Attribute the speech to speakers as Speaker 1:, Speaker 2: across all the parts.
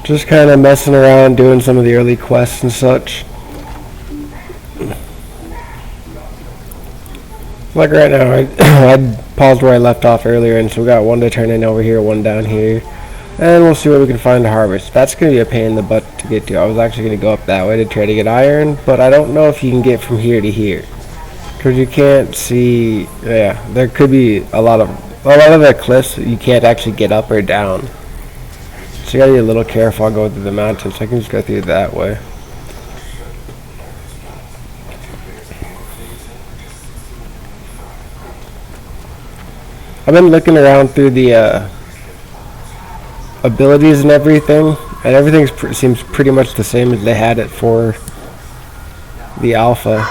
Speaker 1: Just kind of messing around, doing some of the early quests and such. Like right now, I paused where I left off earlier, and so we got one to turn in over here, one down here. And we'll see what we can find to harvest. That's going to be a pain in the butt to get to. I was actually going to go up that way to try to get iron, but I don't know if you can get from here to here. Because you can't see, yeah, there could be a lot of the cliffs you can't actually get up or down. So you gotta be a little careful going through the mountains. I can just go through that way. I've been looking around through the abilities and everything seems pretty much the same as they had it for the alpha.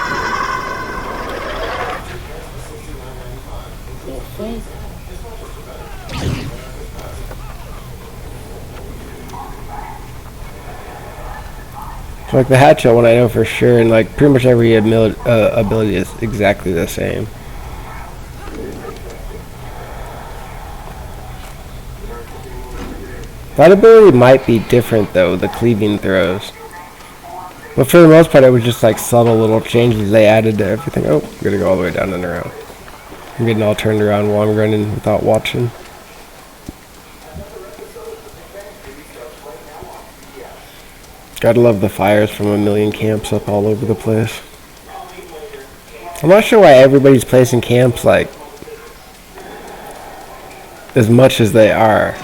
Speaker 1: So like the hatchet one I know for sure, and like pretty much every ability is exactly the same. That ability might be different though, the cleaving throws. But for the most part it was just like subtle little changes they added to everything. Oh, I'm gonna go all the way down and around. I'm getting all turned around while I'm running without watching. Gotta love the fires from a million camps up all over the place. I'm not sure why everybody's placing camps like as much as they are.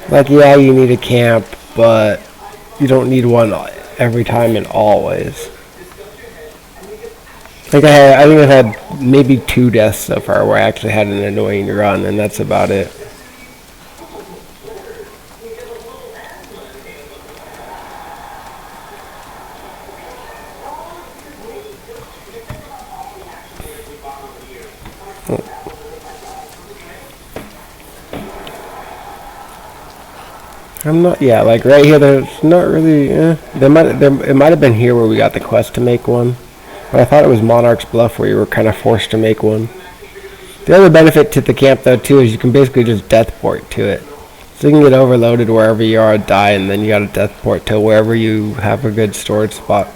Speaker 1: Like, yeah, you need a camp, but you don't need one every time and always. Like I think I've had maybe 2 deaths so far where I actually had an annoying run, and that's about it. I'm not, yeah, like right here, there's not really, it might have been here where we got the quest to make one, but I thought it was Monarch's Bluff where you were kind of forced to make one. The other benefit to the camp though too is you can basically just death port to it. So you can get overloaded wherever you are, die, and then you got to death port to wherever you have a good storage spot.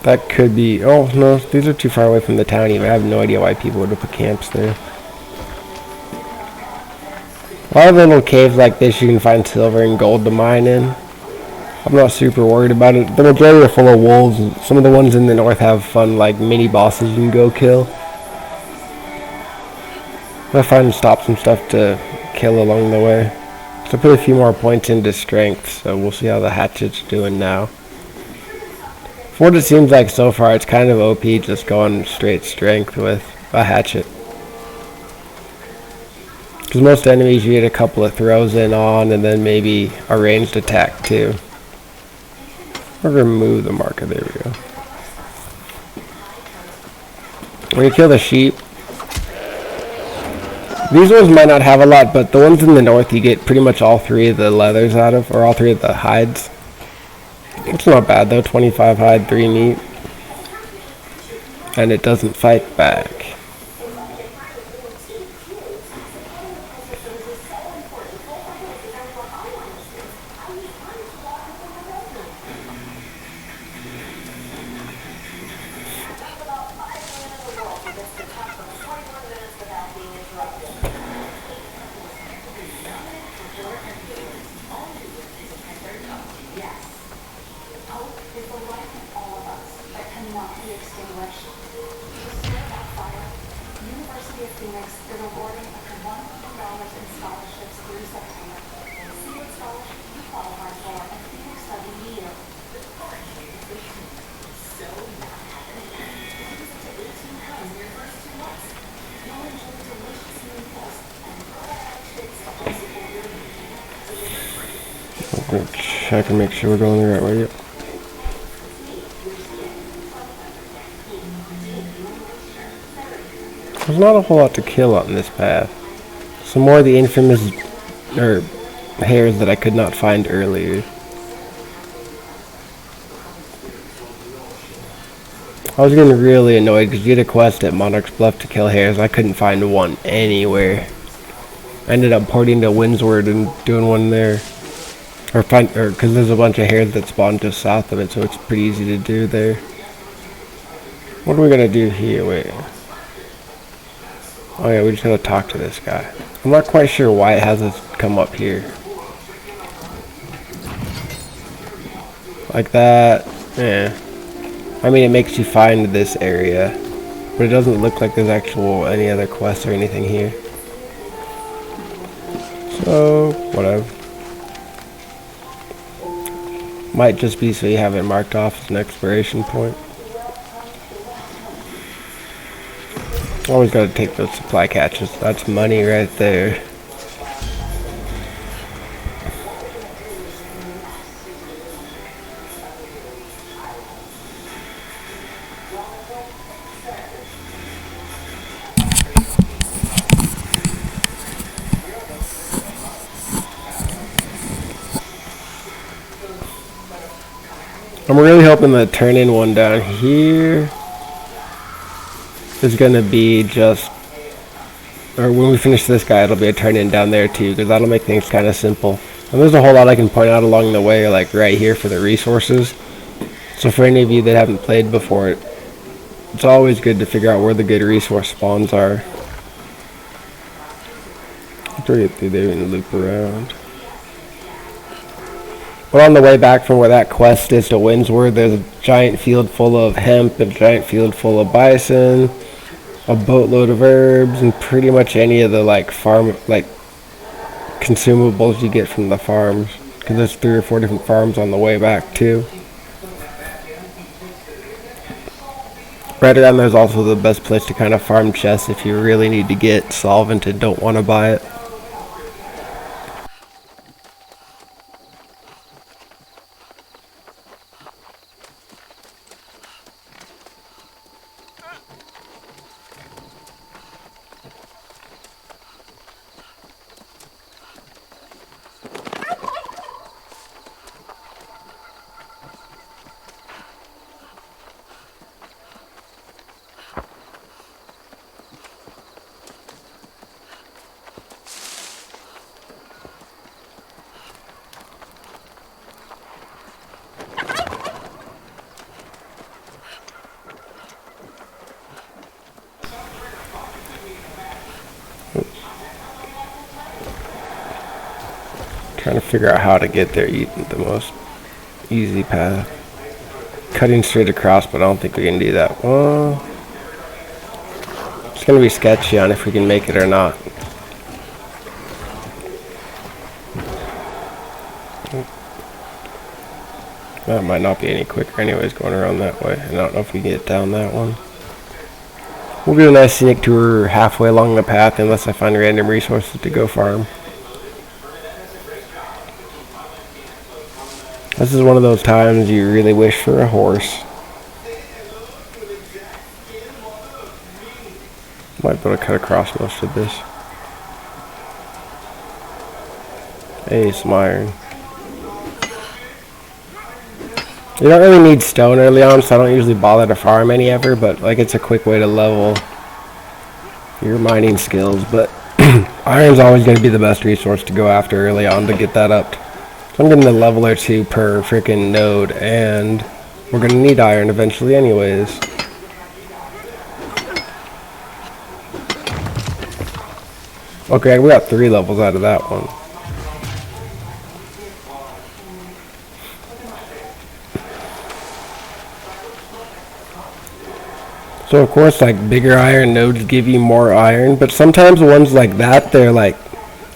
Speaker 1: That could be, oh no, these are too far away from the town even. I have no idea why people would have put camps there. A lot of little caves like this you can find silver and gold to mine in. I'm not super worried about it. The majority are full of wolves. Some of the ones in the north have fun like mini bosses you can go kill. I find stop some stuff to kill along the way. So I put a few more points into strength, so we'll see how the hatchet's doing now. For what it seems like so far, it's kind of OP just going straight strength with a hatchet. Because most enemies you get a couple of throws in on, and then maybe a ranged attack too. Or remove the marker, there we go. When you kill the sheep, these ones might not have a lot, but the ones in the north you get pretty much all 3 of the leathers out of, or all 3 of the hides. It's not bad though, 25 hide, 3 meat. And it doesn't fight back. Check and make sure we're going the right way. Yep. There's not a whole lot to kill on this path. Some more of the infamous hares that I could not find earlier. I was getting really annoyed because you had a quest at Monarch's Bluff to kill hares. I couldn't find one anywhere. I ended up porting to Windsward and doing one there. Or because there's a bunch of hares that spawn just south of it, so it's pretty easy to do there. What are we gonna do here? Wait. Oh yeah, we just gotta talk to this guy. I'm not quite sure why it has us come up here. Like that. Yeah. I mean, it makes you find this area, but it doesn't look like there's any other quests or anything here. So, whatever. Might just be so you have it marked off as an expiration point. Always gotta take those supply catches. That's money right there. I'm really hoping the turn-in one down here is gonna be just, or when we finish this guy, it'll be a turn-in down there too, because that'll make things kind of simple. And there's a whole lot I can point out along the way, like right here for the resources. So for any of you that haven't played before, it's always good to figure out where the good resource spawns are. After we get through there and loop around. But on the way back from where that quest is to Windsward, there's a giant field full of hemp, a giant field full of bison, a boatload of herbs, and pretty much any of the farm consumables you get from the farms. Because there's 3 or 4 different farms on the way back too. Right around there's also the best place to kind of farm chests if you really need to get solvent and don't want to buy it. Trying to figure out how to get there the most easy path. Cutting straight across, but I don't think we can do that. Well, it's going to be sketchy on if we can make it or not. That might not be any quicker anyways going around that way. I don't know if we can get down that one. We'll do a nice scenic tour halfway along the path unless I find random resources to go farm. This is one of those times you really wish for a horse. Might be able to cut across most of this. Hey, some iron. You don't really need stone early on, so I don't usually bother to farm any ever, but it's a quick way to level your mining skills. But iron's always going to be the best resource to go after early on to get that up. So I'm getting a level or 2 per freaking node, and we're going to need iron eventually anyways. Okay, we got 3 levels out of that one. So of course, bigger iron nodes give you more iron, but sometimes ones like that,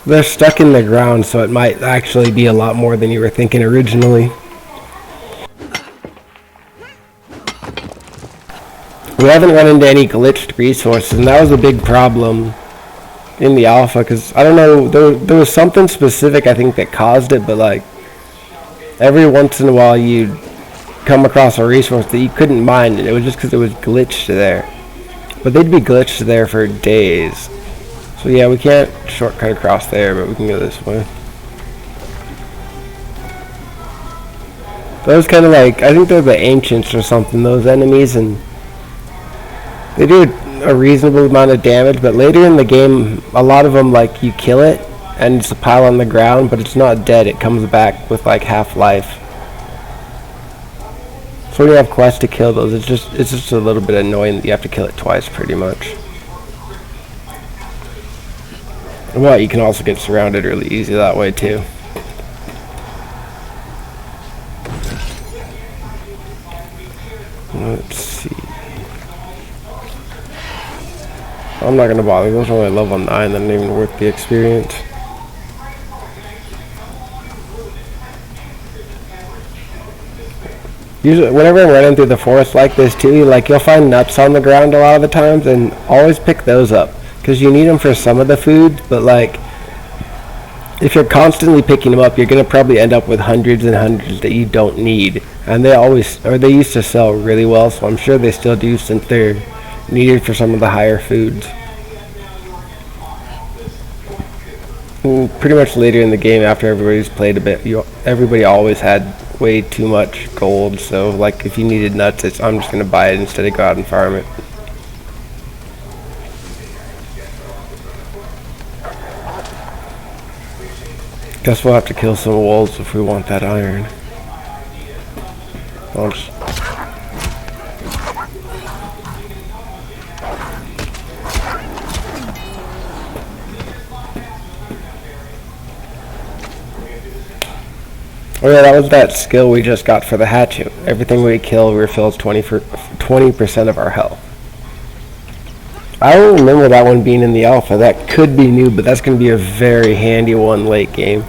Speaker 1: they're stuck in the ground, so it might actually be a lot more than you were thinking originally. We haven't run into any glitched resources, and that was a big problem in the alpha, because I don't know, there was something specific I think that caused it, but every once in a while you'd come across a resource that you couldn't mine, and it was just because it was glitched there. But they'd be glitched there for days. So yeah, we can't shortcut across there, but we can go this way. Those kind of I think they're the ancients or something, those enemies, and they do a reasonable amount of damage, but later in the game, a lot of them, like, you kill it, and it's a pile on the ground, but it's not dead. It comes back with, like, half life. So when you have quests to kill those, it's just a little bit annoying that you have to kill it twice, pretty much. Well, you can also get surrounded really easy that way, too. Let's see. I'm not gonna bother. Those are only level 9. They're not even worth the experience. Usually, whenever I'm running through the forest like this too, you'll find nuts on the ground a lot of the times, and always pick those up because you need them for some of the food. But if you're constantly picking them up, you're gonna probably end up with hundreds and hundreds that you don't need. And they used to sell really well, so I'm sure they still do since they're needed for some of the higher foods. And pretty much later in the game, after everybody's played a bit, everybody always had way too much gold, so if you needed nuts, I'm just gonna buy it instead of go out and farm it. Guess we'll have to kill some wolves if we want that iron. Oh yeah, that was that skill we just got for the hatchet. Everything we kill refills 20% of our health. I don't remember that one being in the alpha. That could be new, but that's going to be a very handy one late game.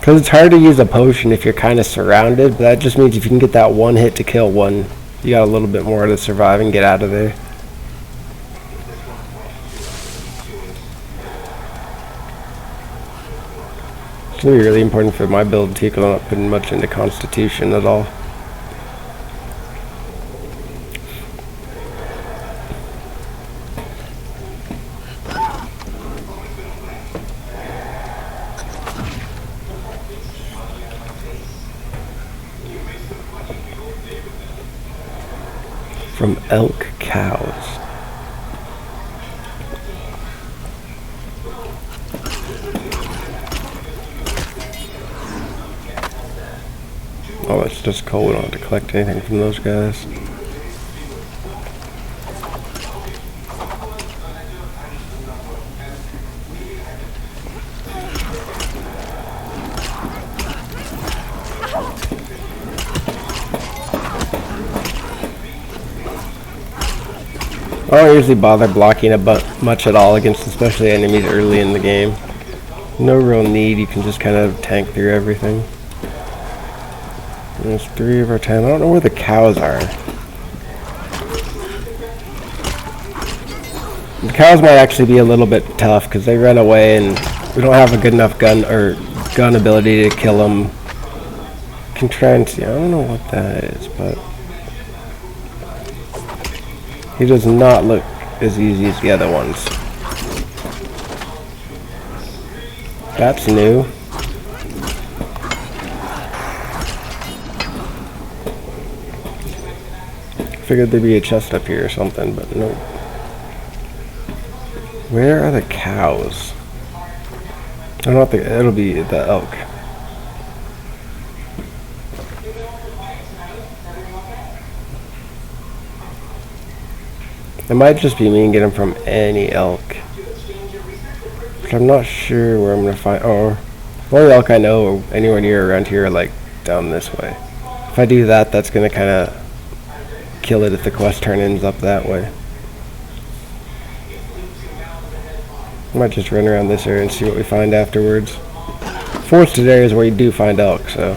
Speaker 1: Because it's hard to use a potion if you're kind of surrounded, but that just means if you can get that one hit to kill one, you got a little bit more to survive and get out of there. It's going to be really important for my build too, because I'm not putting much into Constitution at all. From elk cows. Oh, it's just cold. We don't have to collect anything from those guys. I don't usually bother blocking much at all against especially enemies early in the game. No real need, you can just kind of tank through everything. There's 3 of our 10. I don't know where the cows are. The cows might actually be a little bit tough because they run away and we don't have a good enough gun ability to kill them. Can try and see. I don't know what that is, but he does not look as easy as the other ones. That's new. Figured there'd be a chest up here or something, but no. Where are the cows? I don't think it'll be the elk. It might just be me and get them from any elk. But I'm not sure where I'm going to find... Oh, the only elk I know anywhere near around here are like down this way. If I do that, that's going to kind of kill it if the quest turn ends up that way. I might just run around this area and see what we find afterwards. Forested areas where you do find elk, so...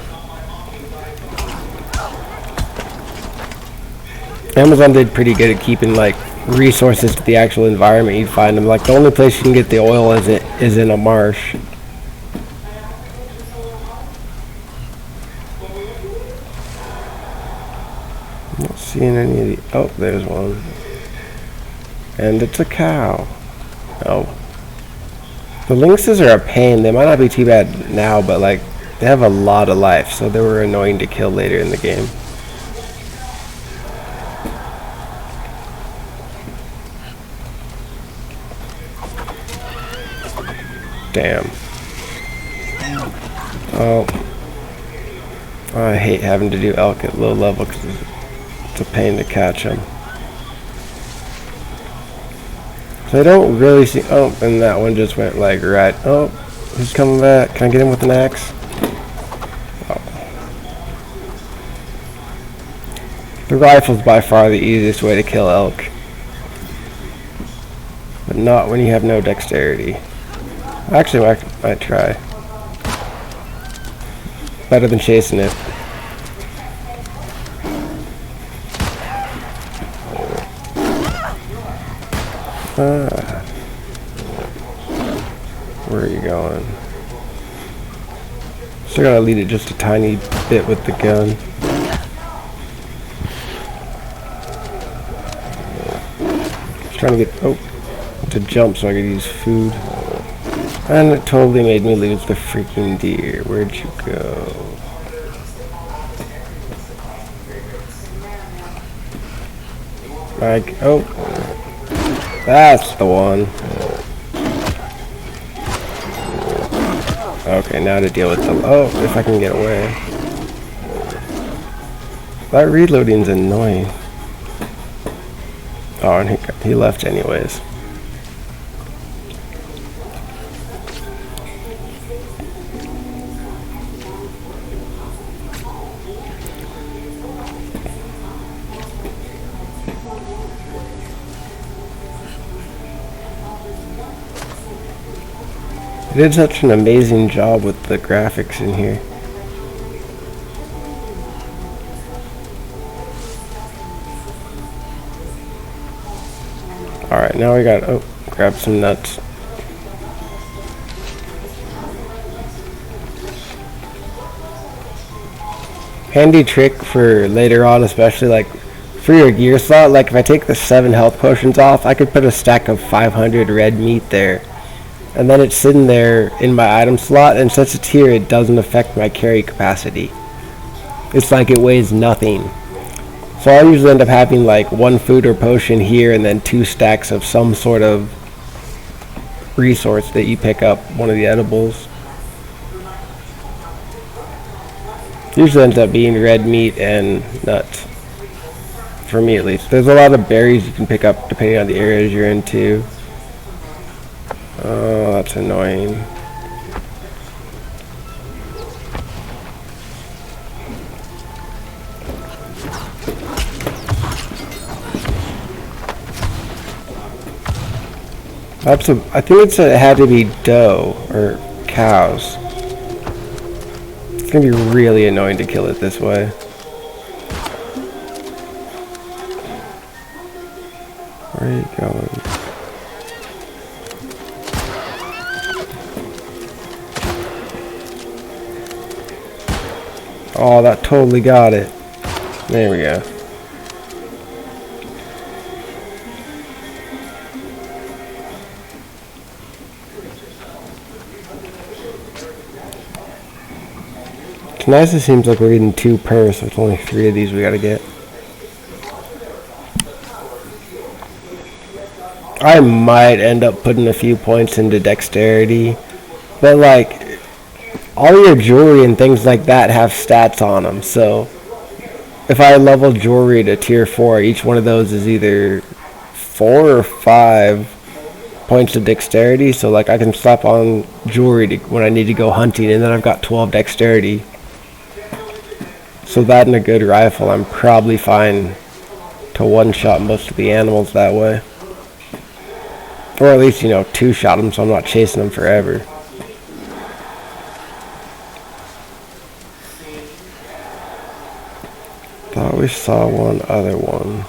Speaker 1: Amazon did pretty good at keeping like resources to the actual environment you'd find them. Like the only place you can get the oil is in a marsh. I'm not seeing any of the... Oh, there's one. And it's a cow. Oh. The lynxes are a pain. They might not be too bad now, but like they have a lot of life, so they were annoying to kill later in the game. Damn. Oh. I hate having to do elk at low level because it's a pain to catch them. So I don't really see. Oh, and that one just went like right. Oh, he's coming back. Can I get him with an axe? Oh. The rifle's by far the easiest way to kill elk. But not when you have no dexterity. Actually, I might try. Better than chasing it. Where are you going? Still gotta lead it just a tiny bit with the gun. Just trying to get to jump so I could use food. And it totally made me lose the freaking deer. Where'd you go? Like, oh, that's the one. Okay, now to deal with the, oh, if I can get away. That reloading's annoying. Oh, and he left anyways. They did such an amazing job with the graphics in here. Alright, now we got, grab some nuts. Handy trick for later on, especially like for your gear slot. Like if I take the 7 health potions off, I could put a stack of 500 red meat there. And then it's sitting there in my item slot, and since it's here, it doesn't affect my carry capacity. It's like it weighs nothing. So I usually end up having like 1 food or potion here, and then 2 stacks of some sort of resource that you pick up, one of the edibles. Usually ends up being red meat and nuts. For me at least. There's a lot of berries you can pick up depending on the areas you're into. Oh, that's annoying. I think it had to be doe or cows. It's gonna be really annoying to kill it this way. Where are you going? Oh, that totally got it. There we go. It's nice it seems like we're getting 2 per, so it's only 3 of these we gotta get. I might end up putting a few points into dexterity, but like all your jewelry and things like that have stats on them, so if I level jewelry to tier 4, each one of those is either 4 or 5 points of dexterity, so like I can slap on jewelry when I need to go hunting, and then I've got 12 dexterity. So that and a good rifle, I'm probably fine to one-shot most of the animals that way. Or at least, 2-shot them so I'm not chasing them forever. Thought we saw one other one.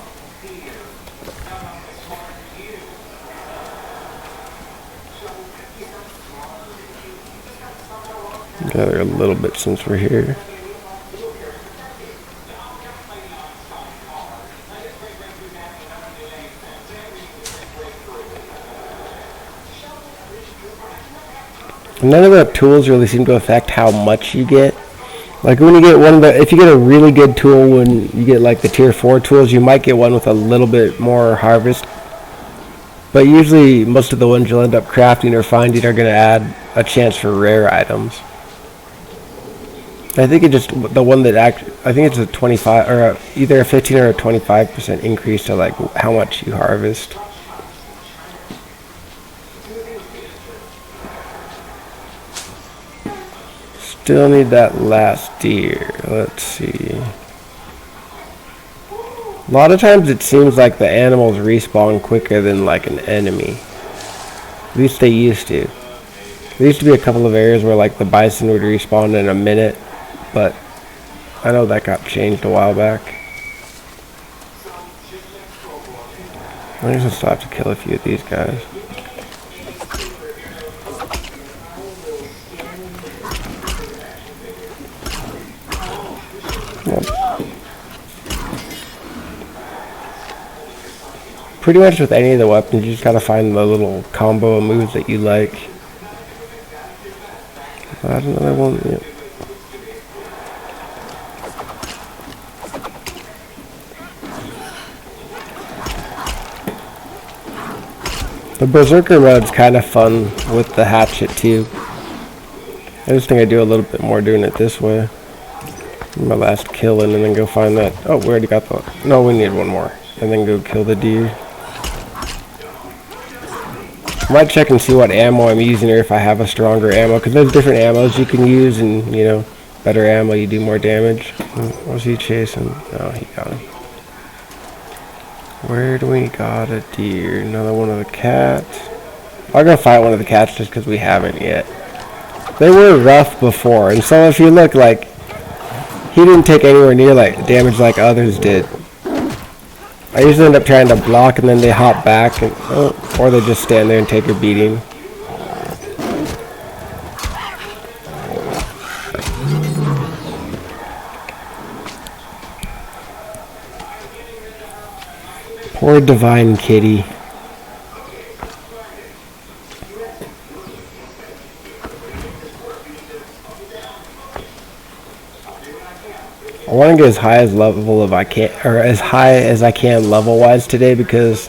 Speaker 1: Gather a little bit since we're here. None of the tools really seem to affect how much you get. Like when you get if you get a really good tool, when you get like the tier 4 tools, you might get one with a little bit more harvest. But usually most of the ones you'll end up crafting or finding are going to add a chance for rare items. I think it just the one that I think it's a 25 or either a 15 or a 25% increase to like how much you harvest. Still need that last deer. Let's see. A lot of times it seems like the animals respawn quicker than like an enemy. At least they used to. There used to be a couple of areas where like the bison would respawn in a minute, but I know that got changed a while back. I just still have to kill a few of these guys. Pretty much with any of the weapons, you just gotta find the little combo of moves that you like. Add another one. Yep. The Berserker mode's kind of fun with the hatchet too. I just think I do a little bit more doing it this way. My last kill in and then go find that. Oh, we already got the. No, we need one more. And then go kill the deer. I might check and see what ammo I'm using or if I have a stronger ammo, because there's different ammos you can use, and you know, better ammo you do more damage. What's he chasing? Oh, he got him. Where do we got a deer? Another one of the cats. I'll go fight one of the cats just because we haven't yet. They were rough before, and so if you look, like, he didn't take anywhere near like damage like others did. I usually end up trying to block and then they hop back, and or they just stand there and take a beating. Poor Divine Kitty. I want to get as high as level as I can, or as high as I can level wise today, because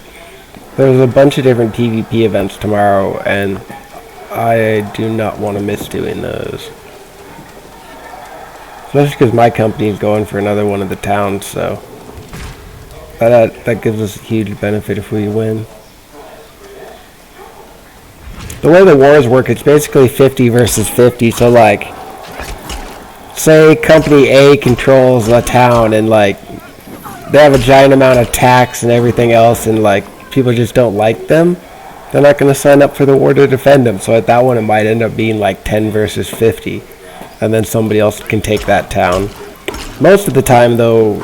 Speaker 1: there's a bunch of different PvP events tomorrow and I do not want to miss doing those. Especially because my company is going for another one of the towns, so that gives us a huge benefit if we win. The way the wars work, it's basically 50 versus 50, so like, say company A controls a town and like they have a giant amount of tax and everything else, and like people just don't like them, they're not going to sign up for the war to defend them. So at that one it might end up being like 10 versus 50, and then somebody else can take that town. Most of the time though,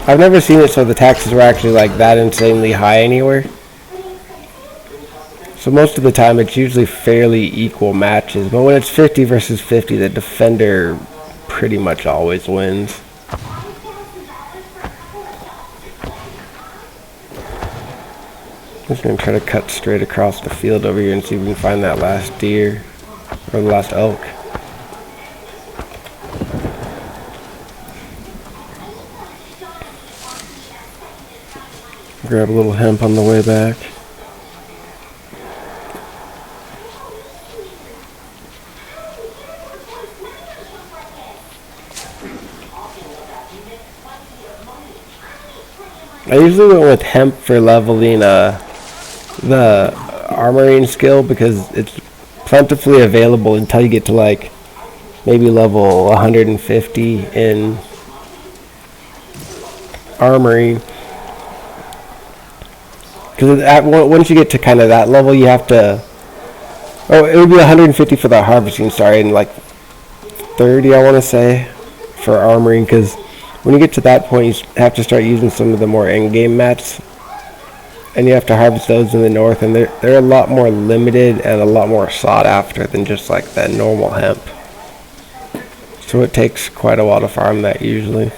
Speaker 1: I've never seen it so the taxes were actually like that insanely high anywhere. So most of the time it's usually fairly equal matches, but when it's 50 versus 50, the defender pretty much always wins. I'm just going to try to cut straight across the field over here and see if we can find that last deer, or the last elk. Grab a little hemp on the way back. I usually went with hemp for leveling the armoring skill, because it's plentifully available until you get to like maybe level 150 in armoring. Because once you get to kind of that level, you have to. Oh, it would be 150 for the harvesting, sorry, and like 30, I want to say, for armoring, because when you get to that point, you have to start using some of the more end-game mats, and you have to harvest those in the north, and they're a lot more limited and a lot more sought after than just like that normal hemp. So it takes quite a while to farm that usually.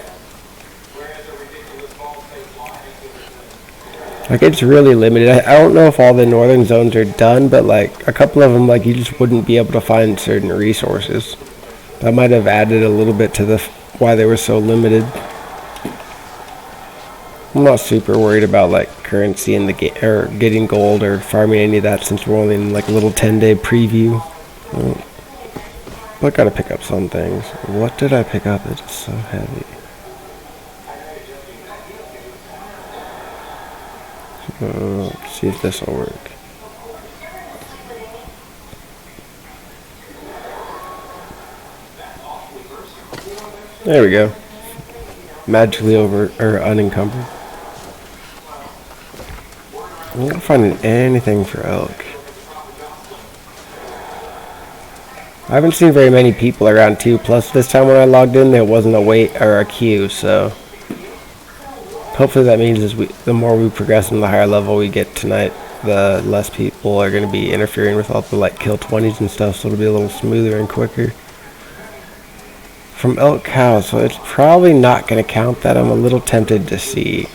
Speaker 1: Like, it's really limited. I don't know if all the northern zones are done, but like a couple of them, like you just wouldn't be able to find certain resources. That might have added a little bit to why they were so limited. I'm not super worried about like currency in the game or getting gold or farming any of that since we're only in like a little 10-day preview. But gotta pick up some things. What did I pick up? It's so heavy. Let's see if this will work. There we go. Magically over or unencumbered. I'm not finding anything for elk. I haven't seen very many people around too. Plus, this time when I logged in, there wasn't a wait or a queue. So, hopefully that means the more we progress in the higher level we get tonight, the less people are going to be interfering with all the like kill 20s and stuff. So it'll be a little smoother and quicker. From elk cows, so it's probably not going to count that. I'm a little tempted to see.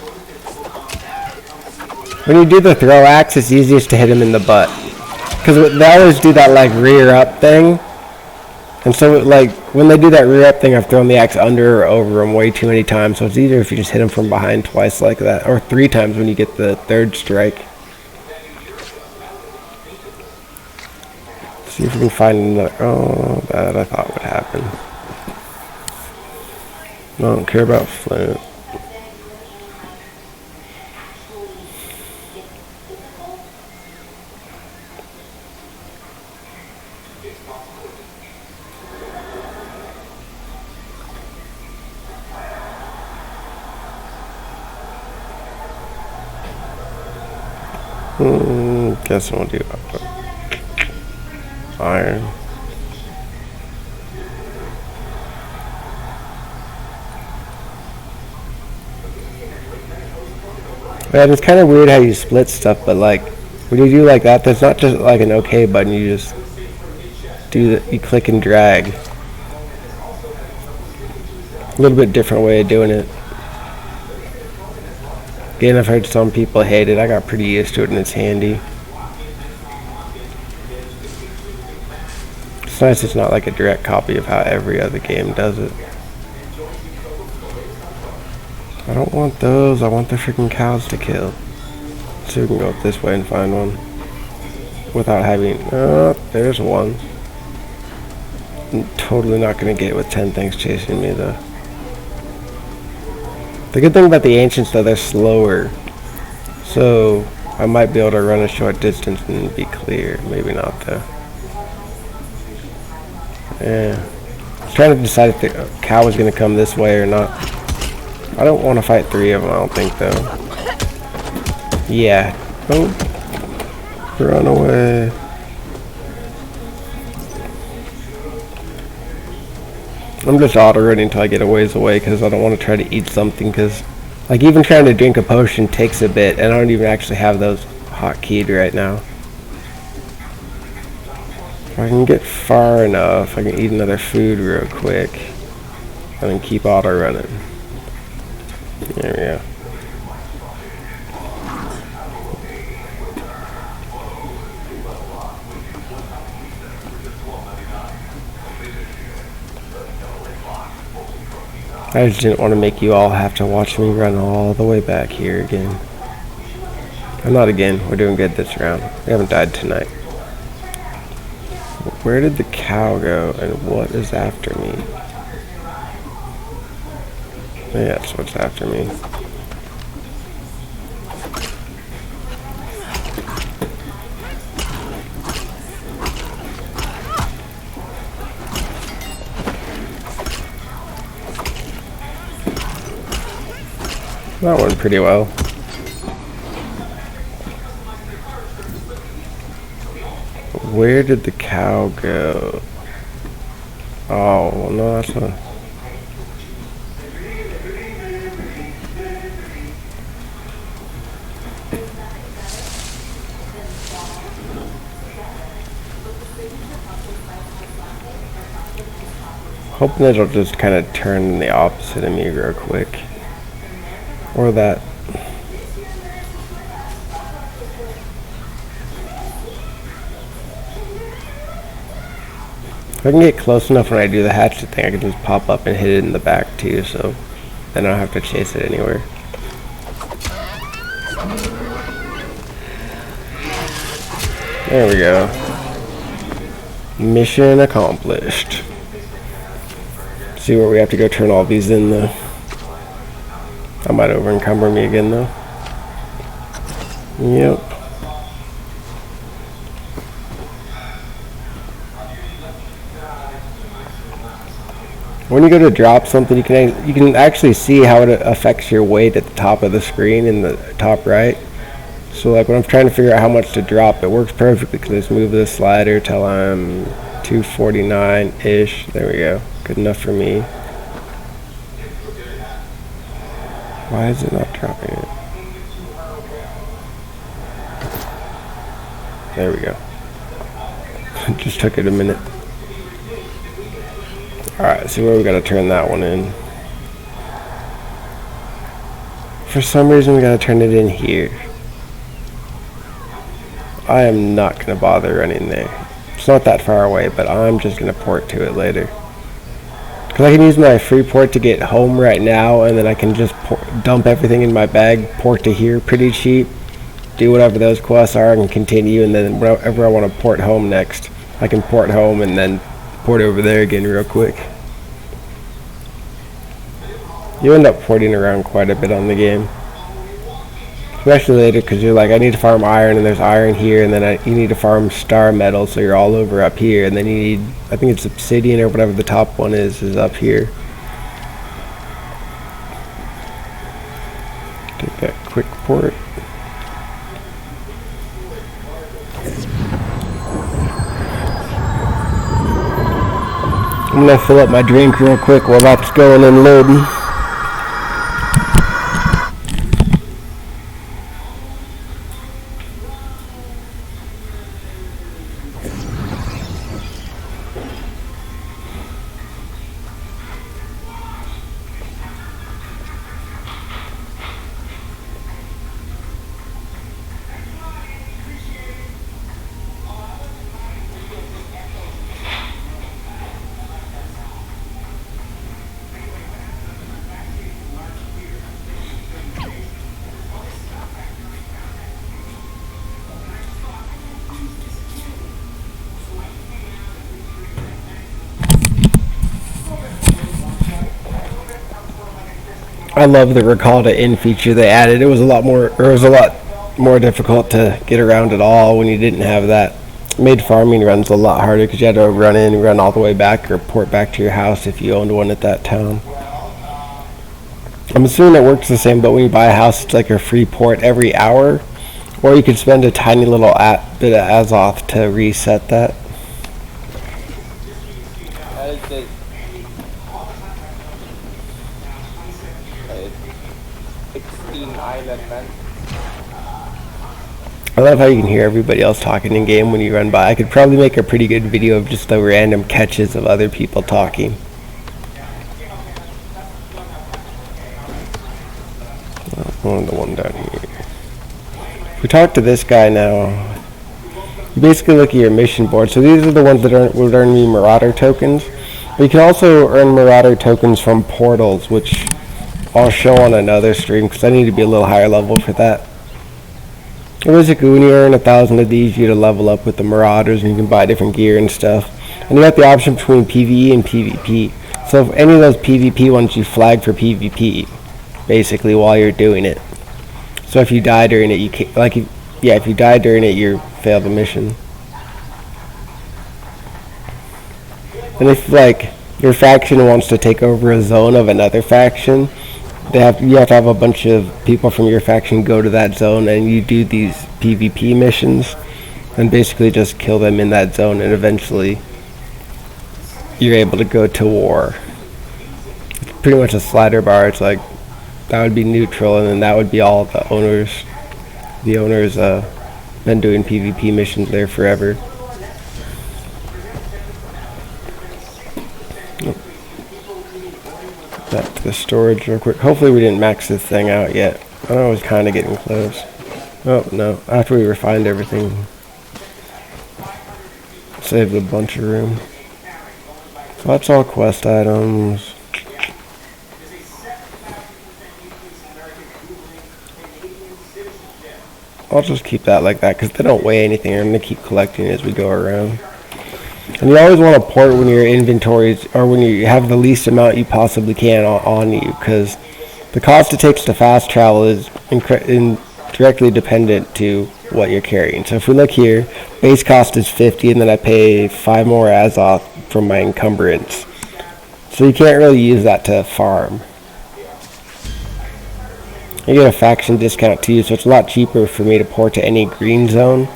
Speaker 1: When you do the throw axe, it's easiest to hit him in the butt. Because they always do that like rear up thing. And so like when they do that rear up thing, I've thrown the axe under or over him way too many times. So it's easier if you just hit him from behind twice like that. Or 3 times when you get the 3rd strike. See if we can find another. Oh, that I thought would happen. I don't care about flint. Guess we'll do iron. Man, it's kind of weird how you split stuff, but like when you do like that, there's not just like an OK button. You just do the, you click and drag. A little bit different way of doing it. Again, I've heard some people hate it. I got pretty used to it, and it's handy. It's nice it's not like a direct copy of how every other game does it. I don't want those. I want the freaking cows to kill. So we can go up this way and find one. Without having... there's one. I'm totally not going to get it with 10 things chasing me, though. The good thing about the Ancients, though, they're slower. So I might be able to run a short distance and be clear. Maybe not, though. Yeah. I was trying to decide if the cow was going to come this way or not. I don't want to fight 3 of them, I don't think, though. Yeah. Oh. Run away. I'm just auto-running until I get a ways away because I don't want to try to eat something because, like, even trying to drink a potion takes a bit, and I don't even actually have those hotkeyed right now. If I can get far enough, I can eat another food real quick and then keep auto-running. There we go. I just didn't want to make you all have to watch me run all the way back here again. I'm not again. We're doing good this round. We haven't died tonight. Where did the cow go and what is after me? Yeah, that's what's after me. That went pretty well. Where did the cow go? Oh, well, no, that's not... Hoping it'll just kind of turn the opposite of me real quick. Or that. If I can get close enough when I do the hatchet thing, I can just pop up and hit it in the back too, so then I don't have to chase it anywhere. There we go. Mission accomplished. See where we have to go turn all these in though. That might over encumber me again though. Yep. When you go to drop something, you can actually see how it affects your weight at the top of the screen in the top right. So like when I'm trying to figure out how much to drop, it works perfectly because I just move this slider till I'm 249-ish. There we go. Good enough for me. Why is it not dropping it? There we go. Just took it a minute. Alright, see where we gotta turn that one in. For some reason we gotta turn it in here. I am not gonna bother running there. It's not that far away, but I'm just gonna port to it later. Because I can use my free port to get home right now, and then I can just dump everything in my bag, port to here pretty cheap, do whatever those quests are, and continue, and then whenever I want to port home next, I can port home and then port over there again real quick. You end up porting around quite a bit on the game. Especially later, because you're like, I need to farm iron, and there's iron here, and then you need to farm star metal, so you're all over up here, and then you need, I think it's obsidian or whatever the top one is up here. Take that quick port. I'm gonna fill up my drink real quick while that's going and loading. I love the recall to in feature they added. It was a lot more difficult to get around at all when you didn't have that. It made farming runs a lot harder because you had to run in and run all the way back or port back to your house if you owned one at that town. I'm assuming it works the same, but when you buy a house, it's like a free port every hour, or you could spend a tiny little bit of Azoth to reset that. I love how you can hear everybody else talking in game when you run by. I could probably make a pretty good video of just the random catches of other people talking. The one down here. If we talk to this guy now, you basically look at your mission board. So these are the ones that would earn me Marauder tokens. But you can also earn Marauder tokens from portals, which I'll show on another stream because I need to be a little higher level for that. Basically, when you earn 1,000 of these, you get to level up with the Marauders, and you can buy different gear and stuff. And you got the option between PvE and PvP. So if any of those PvP ones, you flag for PvP, basically while you're doing it. So if you die during it, you can't, if you die during it, you fail the mission. And if your faction wants to take over a zone of another faction, you have to have a bunch of people from your faction go to that zone, and you do these PvP missions and basically just kill them in that zone, and eventually you're able to go to war. It's pretty much a slider bar. It's like that would be neutral, and then that would be all the owners. The owners been doing PvP missions there forever. Back to the storage real quick. Hopefully we didn't max this thing out yet. I know it was kind of getting close. Oh no, after we refined everything, saved a bunch of room. So that's all quest items. I'll just keep that like that because they don't weigh anything. I'm going to keep collecting as we go around. And you always want to port when your inventories, or when you have the least amount you possibly can on you, because the cost it takes to fast travel is directly dependent to what you're carrying. So if we look here, base cost is 50, and then I pay 5 more Azoth from my encumbrance. So you can't really use that to farm. You get a faction discount too, so it's a lot cheaper for me to port to any green zone.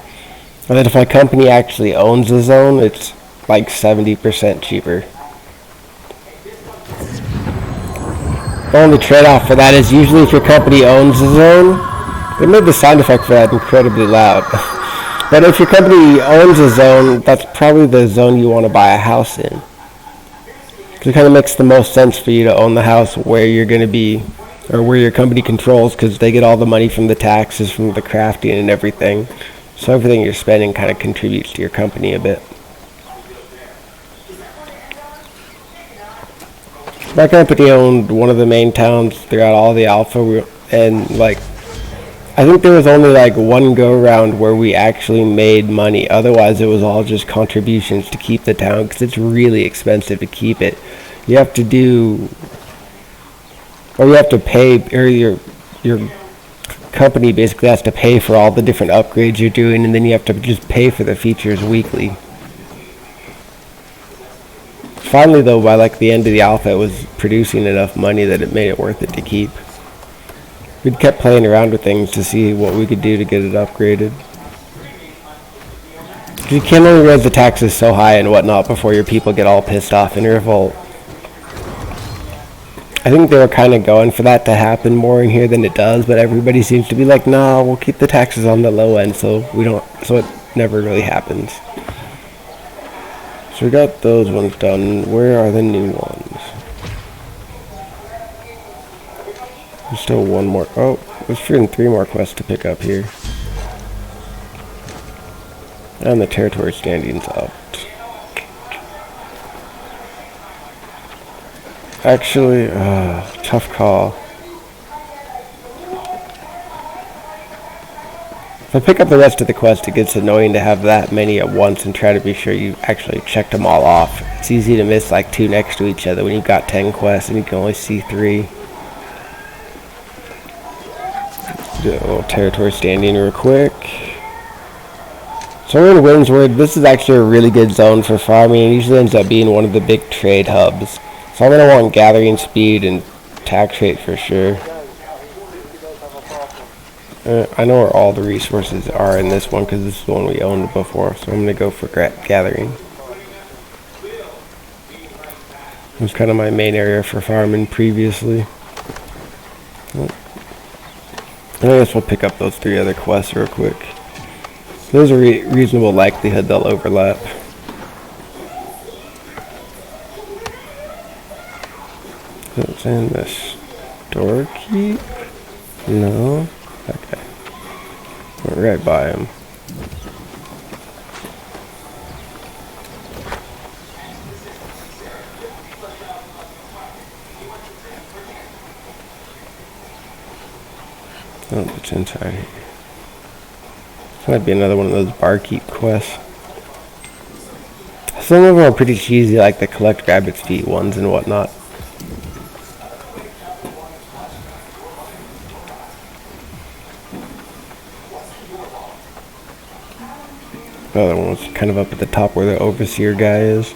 Speaker 1: And then if my company actually owns the zone, it's like 70% cheaper. The only trade-off for that is usually if your company owns the zone, they made the sound effect for that incredibly loud. But if your company owns a zone, that's probably the zone you want to buy a house in. Because it kind of makes the most sense for you to own the house where you're going to be, or where your company controls, because they get all the money from the taxes, from the crafting and everything. So everything you're spending kind of contributes to your company a bit. My company owned one of the main towns throughout all the alpha, and like, I think there was only like one go around where we actually made money. Otherwise it was all just contributions to keep the town, because it's really expensive to keep it. You have to do, or you have to pay, or your company basically has to pay for all the different upgrades you're doing, and then you have to just pay for the features weekly. Finally though, by like the end of the alpha, it was producing enough money that it made it worth it to keep. We kept playing around with things to see what we could do to get it upgraded. You can only raise the taxes so high and whatnot before your people get all pissed off and revolt. I think they were kind of going for that to happen more in here than it does, but everybody seems to be like, nah, we'll keep the taxes on the low end so it never really happens. So we got those ones done. Where are the new ones? There's still one more. Oh, there's 3 more quests to pick up here. And the territory standing's up. Actually, tough call. If I pick up the rest of the quest, it gets annoying to have that many at once and try to be sure you actually checked them all off. It's easy to miss like 2 next to each other when you've got 10 quests and you can only see 3. Do a little territory standing real quick. So we're in Windsward. This is actually a really good zone for farming. It usually ends up being one of the big trade hubs. So I'm going to want gathering speed and tax rate for sure. I know where all the resources are in this one because this is the one we owned before. So I'm going to go for gathering. It was kind of my main area for farming previously. I guess we'll pick up those 3 other quests real quick. There's a reasonable likelihood they'll overlap. So it's in this storekeep? No. Okay. Went right by him. Oh, it's inside here. This might be another one of those barkeep quests. Some of them are pretty cheesy, like the collect rabbit's feet ones and whatnot. The other one was kind of up at the top where the overseer guy is.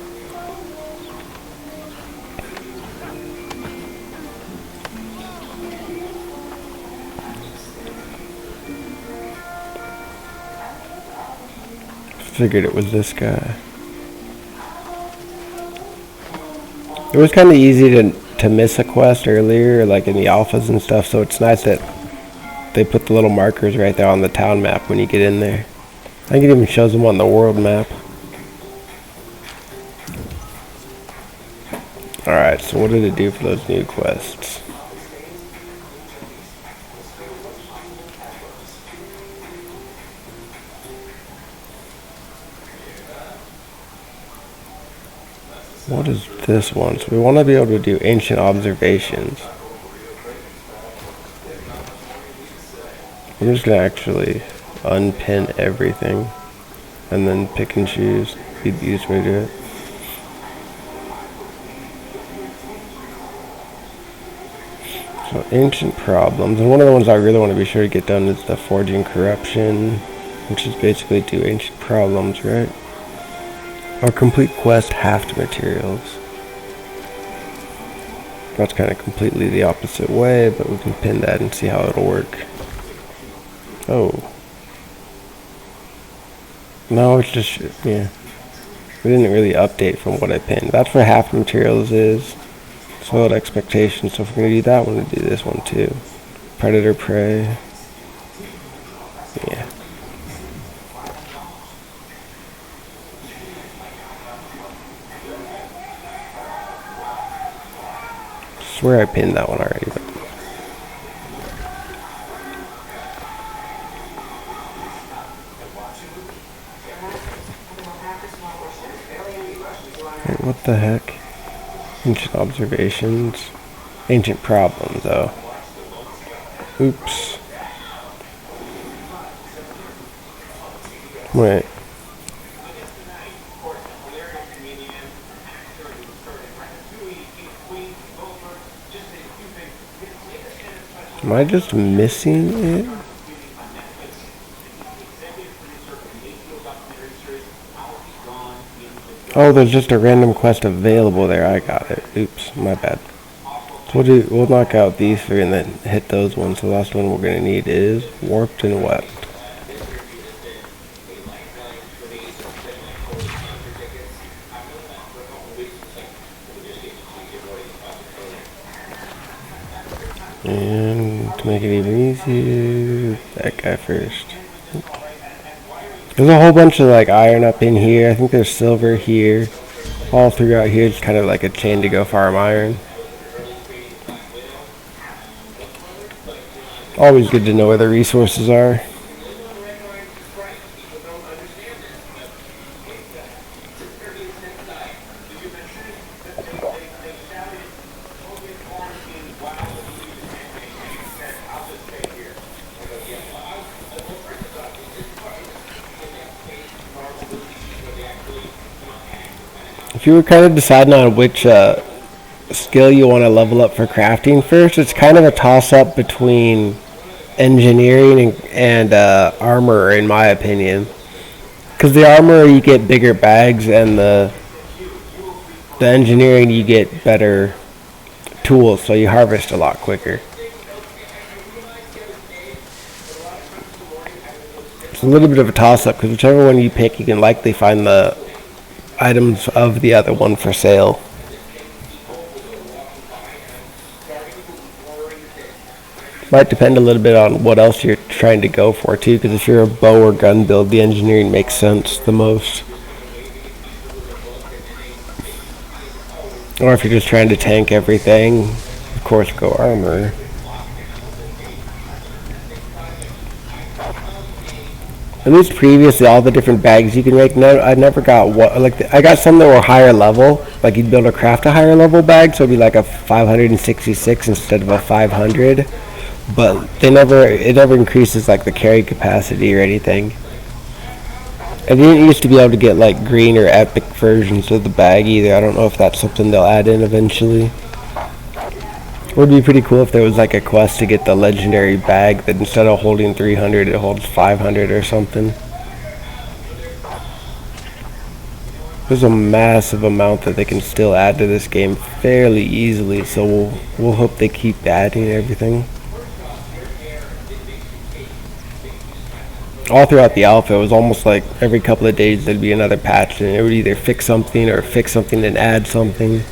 Speaker 1: Figured it was this guy. It was kind of easy to miss a quest earlier, like in the alphas and stuff, so it's nice that they put the little markers right there on the town map when you get in there. I think it even shows them on the world map. Alright, so what did it do for those new quests? What is this one? So we want to be able to do ancient observations. I'm just going to actually unpin everything and then pick and choose. Be the easiest way to do it. So ancient problems, and one of the ones I really want to be sure to get done is the forging corruption, which is basically do ancient problems, right? Or complete quest halved materials. That's kind of completely the opposite way, but we can pin that and see how it'll work. Oh. No, it's just, yeah. We didn't really update from what I pinned. That's where half materials is. Soiled expectations. So if we're going to do that one, we'll do this one too. Predator prey. Yeah. I swear I pinned that one already. But wait, what the heck? Ancient observations. Ancient problems, though. Oops. Wait. Am I just missing it? Oh, there's just a random quest available there. I got it. Oops, my bad. So we'll knock out these three and then hit those ones. The last one we're gonna need is warped and wept. And to make it even easier, that guy first. There's a whole bunch of like iron up in here. I think there's silver here. All throughout here, it's kind of like a chain to go farm iron. Always good to know where the resources are. If you were kind of deciding on which skill you want to level up for crafting first, it's kind of a toss-up between engineering and armor, in my opinion. Because the armor, you get bigger bags, and the engineering, you get better tools, so you harvest a lot quicker. It's a little bit of a toss-up, because whichever one you pick, you can likely find the items of the other one for sale. Might depend a little bit on what else you're trying to go for too, because if you're a bow or gun build, the engineering makes sense the most. Or if you're just trying to tank everything, of course go armor. At least previously, all the different bags you can make. No, I never got I got some that were higher level. Like you'd be able to craft a higher level bag, so it'd be like a 566 instead of a 500. But it never increases like the carry capacity or anything. I didn't used to be able to get like green or epic versions of the bag either. I don't know if that's something they'll add in eventually. It would be pretty cool if there was like a quest to get the legendary bag that instead of holding 300 it holds 500 or something. There's a massive amount that they can still add to this game fairly easily, so we'll hope they keep adding everything. All throughout the alpha, it was almost like every couple of days there'd be another patch, and it would either fix something or fix something and add something.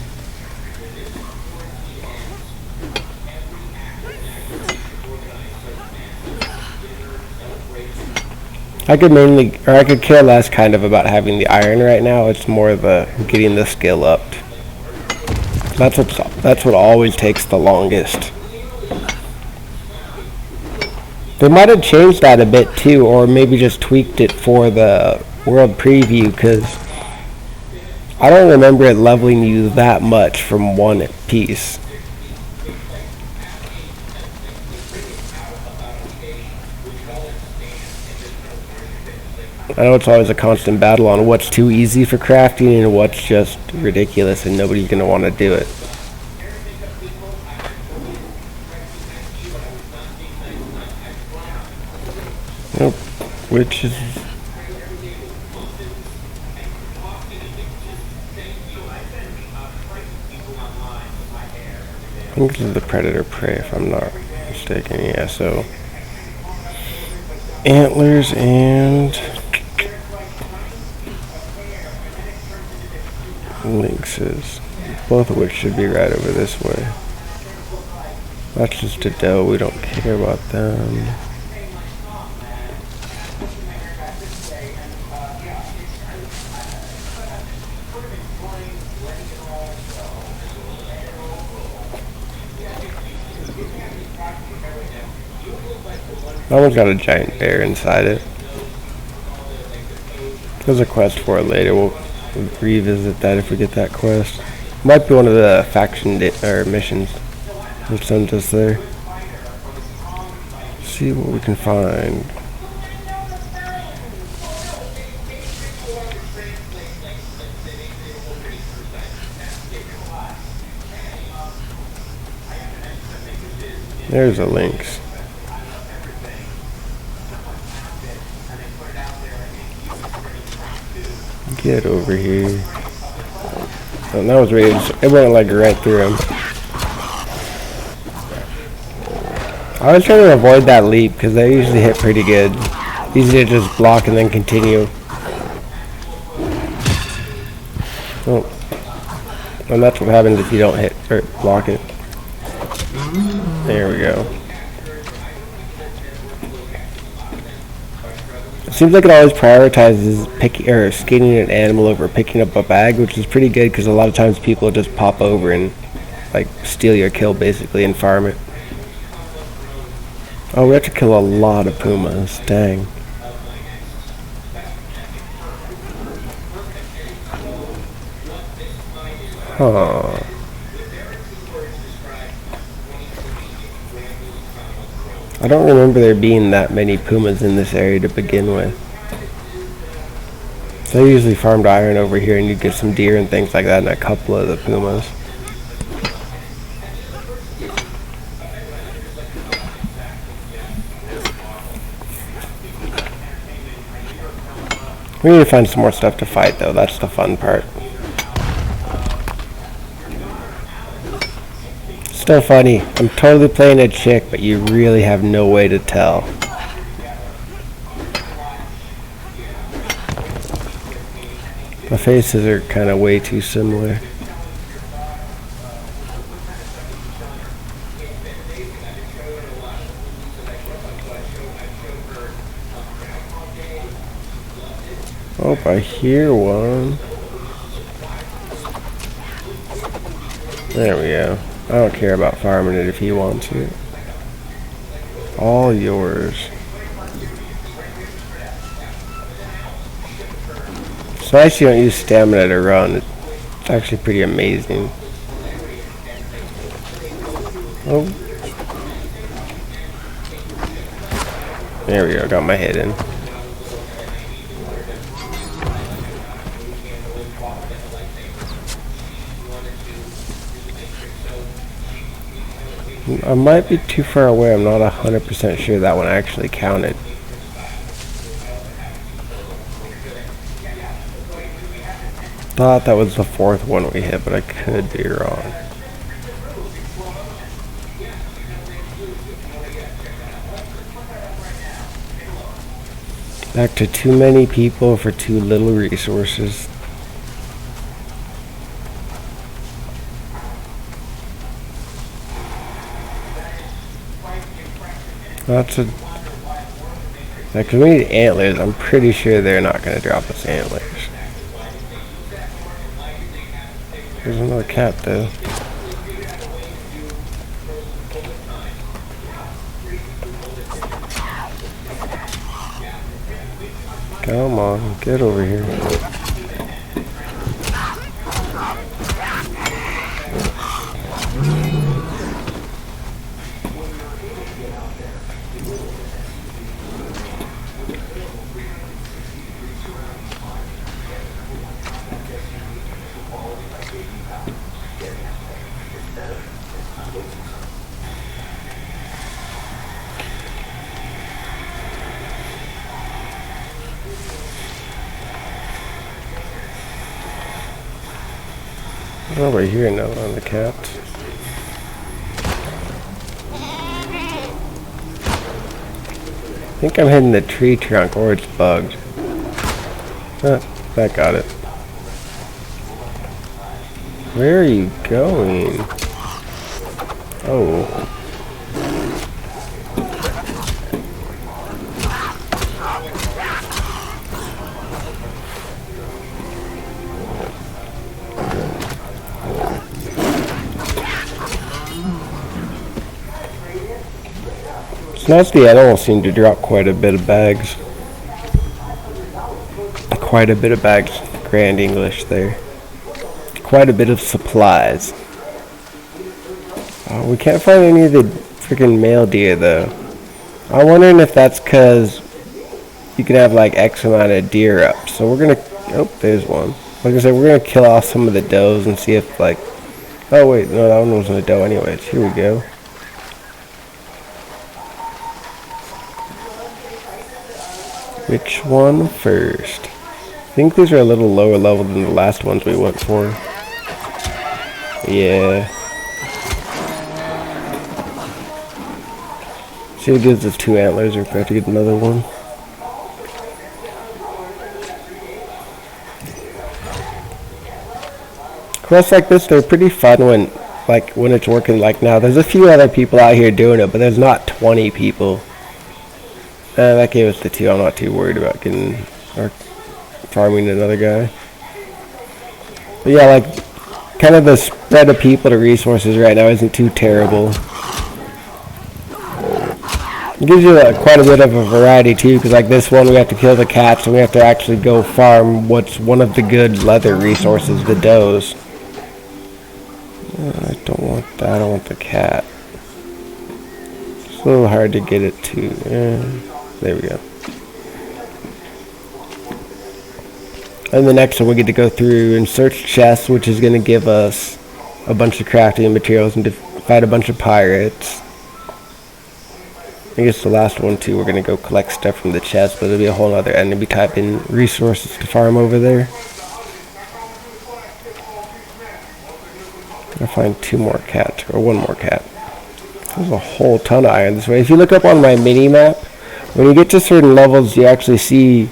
Speaker 1: I could care less kind of about having the iron right now. It's more the getting the skill up. That's what always takes the longest. They might have changed that a bit too, or maybe just tweaked it for the world preview, because I don't remember it leveling you that much from one piece. I know it's always a constant battle on what's too easy for crafting and what's just ridiculous and nobody's going to want to do it. Nope. Which is... I think this is the predator prey if I'm not mistaken. Yeah, so... antlers and... lynxes. Both of which should be right over this way. That's just a doe. We don't care about them. That one's got a giant bear inside it. There's a quest for it later. We'll revisit that if we get that quest. Might be one of the faction or missions that sends us there. See what we can find. There's a lynx. Get over here. Oh, that was weird. It went like right through him. I was trying to avoid that leap because they usually hit pretty good. Easy to just block and then continue. Oh. And that's what happens if you don't hit or block it. There we go. It seems like it always prioritizes picking or skinning an animal over picking up a bag, which is pretty good because a lot of times people just pop over and like steal your kill basically and farm it. Oh, we have to kill a lot of pumas. Dang. Huh. I don't remember there being that many pumas in this area to begin with. So I usually farmed iron over here and you'd get some deer and things like that and a couple of the pumas. We need to find some more stuff to fight though, that's the fun part. So funny. I'm totally playing a chick, but you really have no way to tell. The faces are kind of way too similar. Oh, I hear one. There we go. I don't care about farming it if he wants it. All yours. It's nice you don't use stamina to run. It's actually pretty amazing. Oh. There we go, got my head in. I might be too far away. I'm not 100% sure that one actually counted. Thought that was the fourth one we hit, but I could be wrong. Back to too many people for too little resources. That's a... Like, we need antlers. I'm pretty sure they're not going to drop us antlers. There's another cat, though. Come on, get over here. Over here now on the cat. I think I'm hitting the tree trunk or it's bugged. That got it. Where are you going? Oh. It's nice the animals seem to drop quite a bit of bags. Quite a bit of bags. Grand English there. Quite a bit of supplies. We can't find any of the freaking male deer though. I'm wondering if that's because you can have like X amount of deer up. So we're gonna, oh, there's one. Like I said, we're gonna kill off some of the does and see if like, oh wait, no, that one wasn't a doe anyways. Here we go. Which one first? I think these are a little lower level than the last ones we went for. Yeah. See, it gives us 2 antlers. We're about to get another one. Quests like this, they're pretty fun when it's working like now. There's a few other people out here doing it, but there's not 20 people. That gave us the 2. I'm not too worried about getting or farming another guy. But yeah, like kind of the spread of people to resources right now isn't too terrible. It gives you quite a bit of a variety too, because like this one we have to kill the cats and we have to actually go farm what's one of the good leather resources, the does. I don't want that. I don't want the cat. It's a little hard to get it to. There we go. And the next one we get to go through and search chests, which is going to give us a bunch of crafting materials and to fight a bunch of pirates. I guess the last one too, we're going to go collect stuff from the chest, but it'll be a whole other enemy type in resources to farm over there. I'll find 2 more cats, or 1 more cat. There's a whole ton of iron this way. If you look up on my mini map, when you get to certain levels, you actually see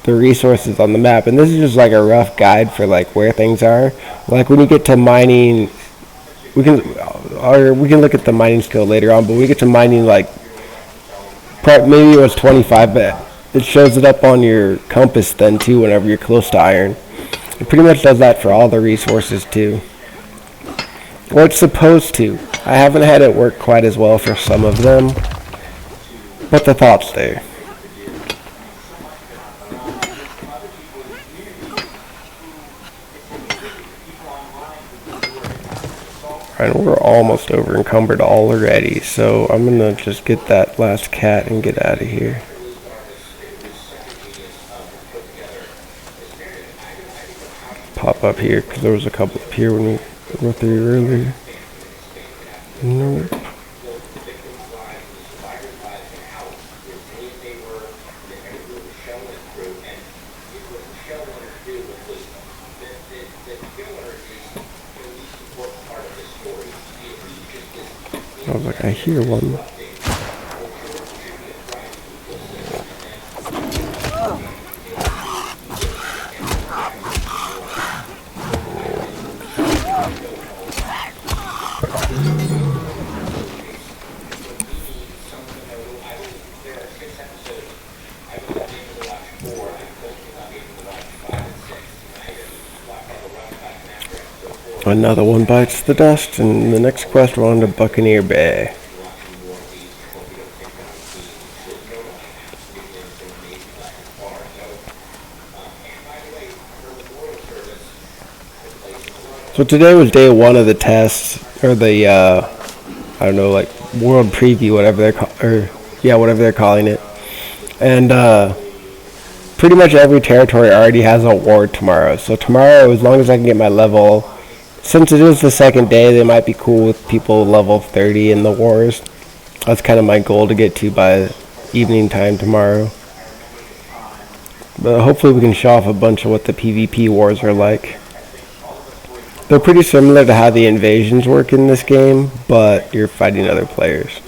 Speaker 1: the resources on the map, and this is just like a rough guide for like where things are. Like when you get to mining, we can look at the mining skill later on, but we get to mining like maybe it was 25, but it shows it up on your compass then too whenever you're close to iron. It pretty much does that for all the resources too. Or it's supposed to. I haven't had it work quite as well for some of them, but the thought's there. Alright, we're almost over encumbered already, so I'm gonna just get that last cat and get out of here. Pop up here, because there was a couple up here when we went through earlier. Nope. I was like, I hear one. Another one bites the dust, and the next quest we're on to Buccaneer Bay. So today was day 1 of the test, or the I don't know, like world preview, whatever they're calling it, and pretty much every territory already has a war tomorrow. So tomorrow, as long as I can get my level. Since it is the second day, they might be cool with people level 30 in the wars. That's kind of my goal to get to by evening time tomorrow. But hopefully we can show off a bunch of what the PvP wars are like. They're pretty similar to how the invasions work in this game, but you're fighting other players.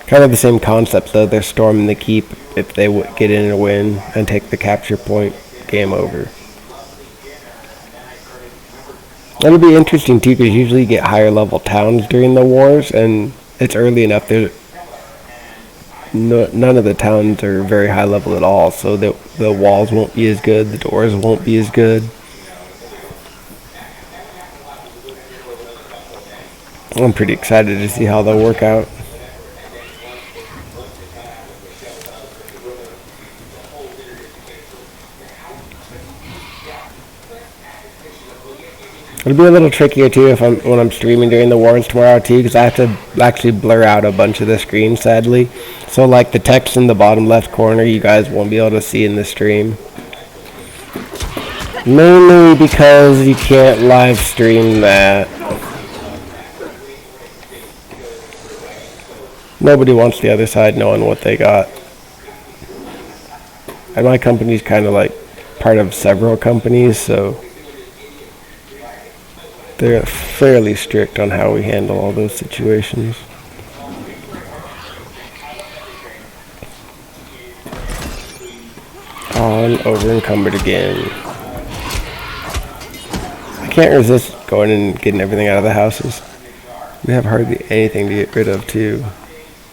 Speaker 1: Kind of the same concept, though. They're storming the keep. If they get in and win and take the capture point, game over. It'll be interesting too, because usually you get higher level towns during the wars, and it's early enough. None of the towns are very high level at all, so the walls won't be as good, the doors won't be as good. I'm pretty excited to see how they'll work out. It'll be a little trickier too when I'm streaming during the wars tomorrow too, because I have to actually blur out a bunch of the screen, sadly. So like the text in the bottom left corner, you guys won't be able to see in the stream. Mainly because you can't live stream that. Nobody wants the other side knowing what they got. And my company's kind of like part of several companies, so they're fairly strict on how we handle all those situations. On over encumbered again. I can't resist going and getting everything out of the houses. We have hardly anything to get rid of too.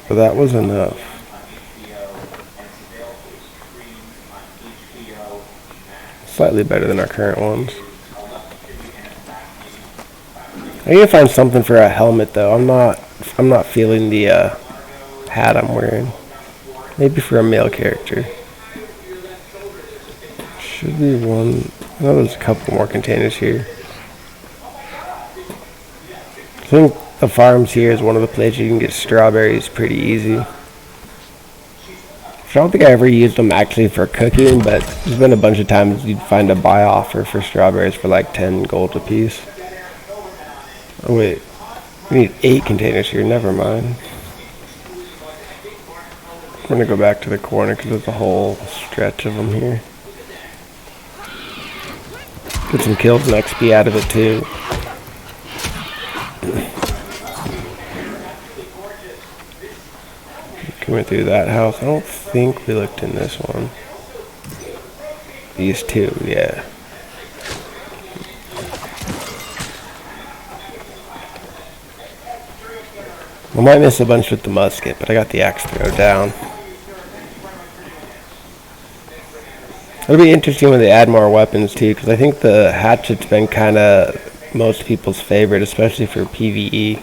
Speaker 1: But that was enough. Slightly better than our current ones. I need to find something for a helmet though. I'm not feeling the hat I'm wearing. Maybe for a male character. Should be one. I know there's a couple more containers here. I think the farms here is one of the places you can get strawberries pretty easy. I don't think I ever used them actually for cooking, but there's been a bunch of times you'd find a buy offer for strawberries for like 10 gold a piece. Oh wait, we need 8 containers here, never mind. I'm gonna go back to the corner because there's a whole stretch of them here. Get some kills and XP out of it too. Coming through that house. I don't think we looked in this one. These two, yeah. I might miss a bunch with the musket, but I got the axe throw down. It'll be interesting when they add more weapons too, because I think the hatchet's been kind of most people's favorite, especially for PvE.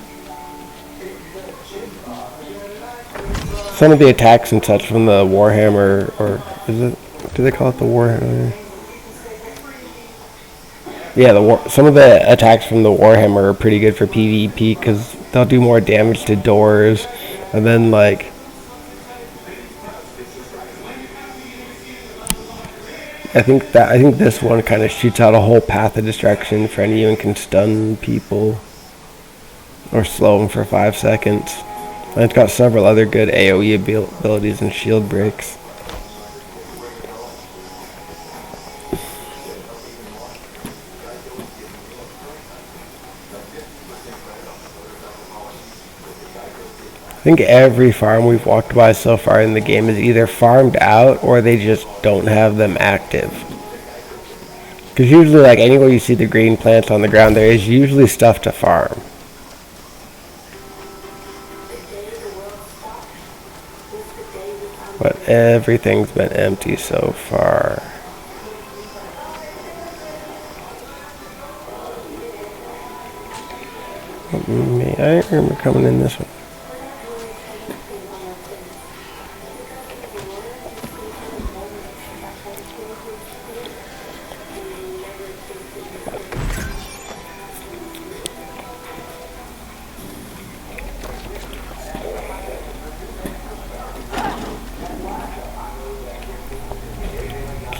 Speaker 1: Some of the attacks and such from the Warhammer, or is it? Do they call it the Warhammer? Yeah, some of the attacks from the Warhammer are pretty good for PvP because they'll do more damage to doors, and then like I think this one kind of shoots out a whole path of destruction for any and can stun people or slow them for 5 seconds. And it's got several other good AoE abilities and shield breaks. I think every farm we've walked by so far in the game is either farmed out or they just don't have them active. Because usually, like, anywhere you see the green plants on the ground, there is usually stuff to farm. But everything's been empty so far. I remember coming in this one.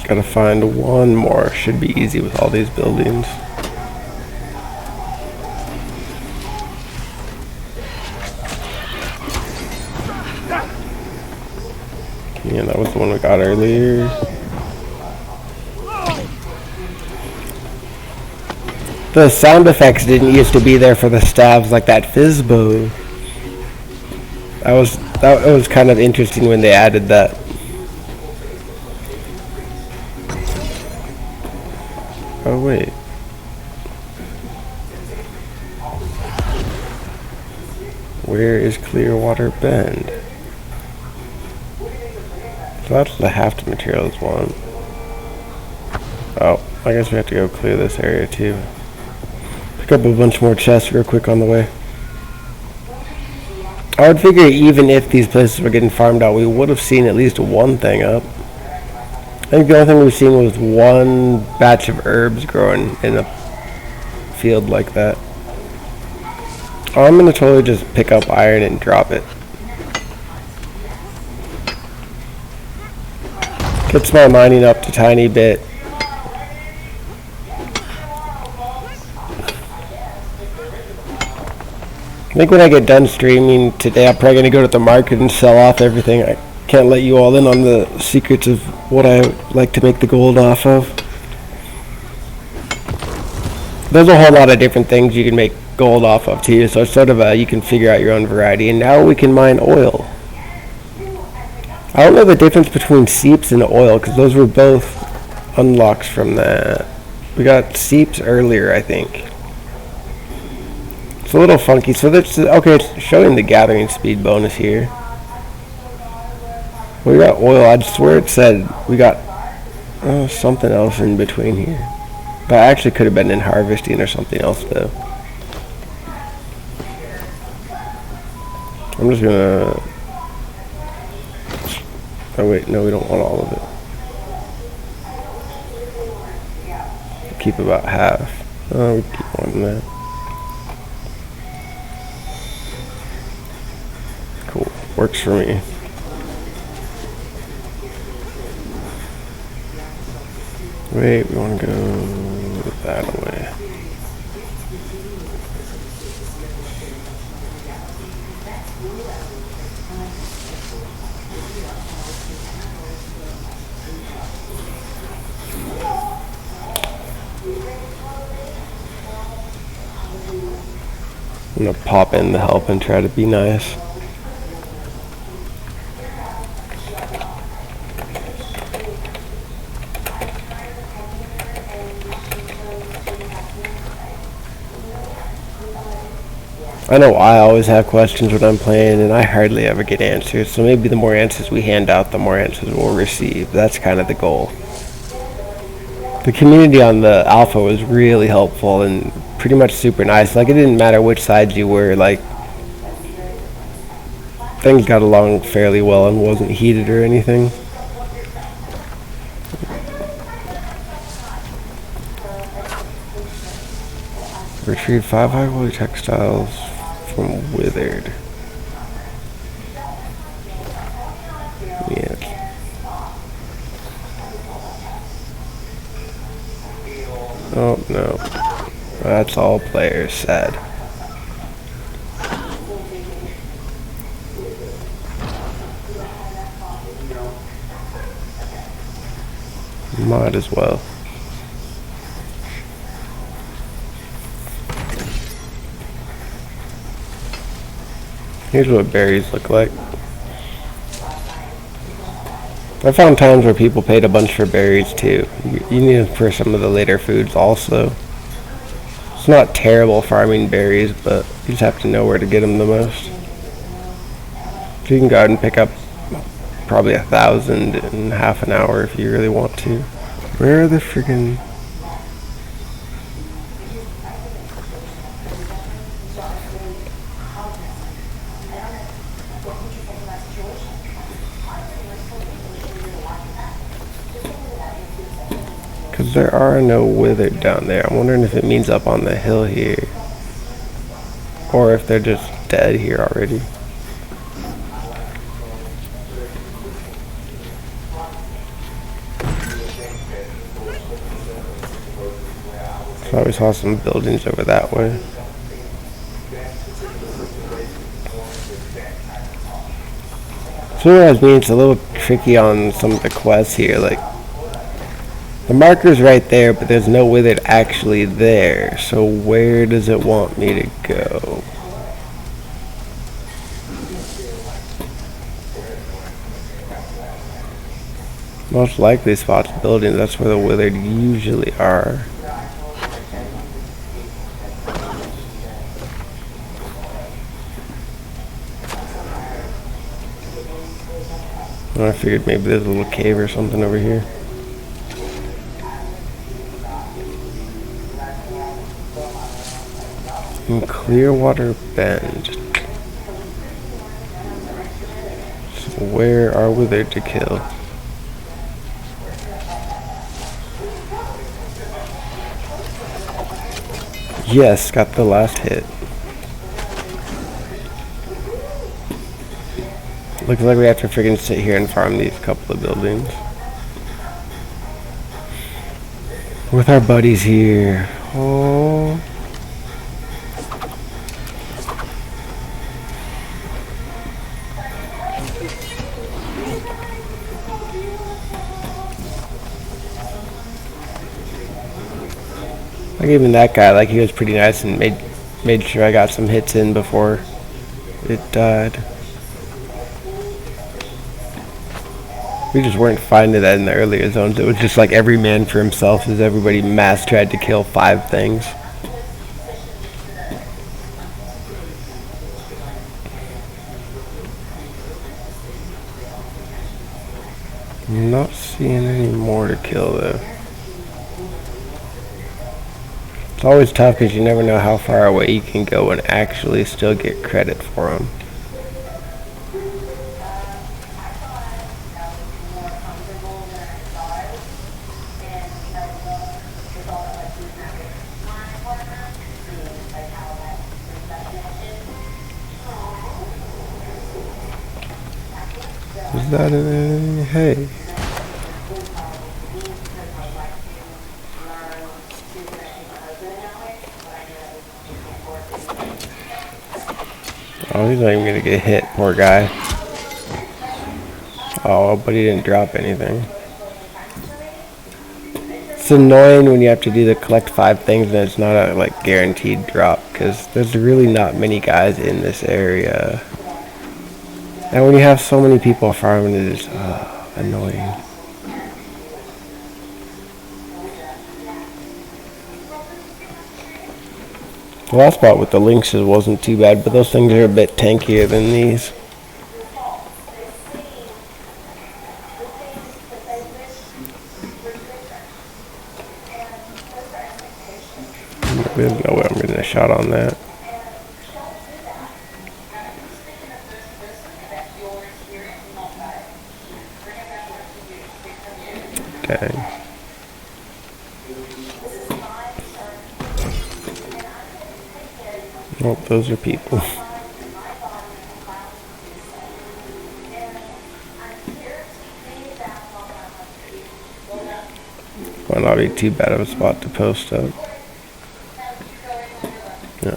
Speaker 1: Gotta find one more. Should be easy with all these buildings. Yeah, that was the one we got earlier. The sound effects didn't used to be there for the stabs, like that Fizzbo. That was kind of interesting when they added that. Oh wait. Where is Clearwater Bend? So that's the Haft Materials one. Oh, I guess we have to go clear this area too. Pick up a bunch more chests real quick on the way. I would figure even if these places were getting farmed out, we would have seen at least one thing up. I think the only thing we've seen was one batch of herbs growing in a field like that. Oh, I'm gonna totally just pick up iron and drop it. Gets my mining up to tiny bit. I think when I get done streaming today, I'm probably gonna go to the market and sell off everything. I can't let you all in on the secrets of what I like to make the gold off of. There's a whole lot of different things you can make gold off of too, so it's sort of you can figure out your own variety. And now we can mine oil. I don't know the difference between seeps and oil, because those were both unlocks from that. We got seeps earlier, I think. It's a little funky. So that's okay. It's showing the gathering speed bonus here. We got oil. I swear it said we got something else in between here. But actually could have been in harvesting or something else though. I'm just gonna... Oh wait, no, we don't want all of it. Keep about half. Oh, we keep wanting that. Cool, works for me. Wait, we want to go that way. I'm gonna pop in the help and try to be nice. I know I always have questions when I'm playing, and I hardly ever get answers, so maybe the more answers we hand out, the more answers we'll receive. That's kind of the goal. The community on the alpha was really helpful and pretty much super nice. Like, it didn't matter which side you were, like, things got along fairly well and wasn't heated or anything. Retrieve 5 high-quality textiles from Withered. Yeah. Oh no. That's all players said. Might as well. Here's what berries look like. I found times where people paid a bunch for berries too. You need them for some of the later foods also. It's not terrible farming berries, but you just have to know where to get them the most. So you can go out and pick up probably 1,000 in half an hour if you really want to. Where are the freaking... Because there are no withered down there. I'm wondering if it means up on the hill here. Or if they're just dead here already. So I always saw some buildings over that way. So that means it's a little tricky on some of the quests here. Like, The marker's right there, but there's no withered actually there. So where does it want me to go? Most likely spots buildings. That's where the withered usually are. I figured maybe there's a little cave or something over here. In Clearwater Bend. So where are we there to kill? Yes, got the last hit. Looks like we have to freaking sit here and farm these couple of buildings. With our buddies here. Oh. Like even that guy, like he was pretty nice and made sure I got some hits in before it died. We just weren't finding that in the earlier zones. It was just like every man for himself as everybody mass tried to kill 5 things. I'm not seeing any more to kill though. It's always tough because you never know how far away you can go and actually still get credit for them. Is that anything? Hey. Oh, he's not even gonna get hit, poor guy. Oh, but he didn't drop anything. It's annoying when you have to do the collect 5 things and it's not a like guaranteed drop because there's really not many guys in this area. And when you have so many people farming, it is annoying. The last spot with the lynxes wasn't too bad, but those things are a bit tankier than these. There's no way I'm getting a shot on that. Dang. Oh, those are people. Might not be too bad of a spot to post up. Yeah.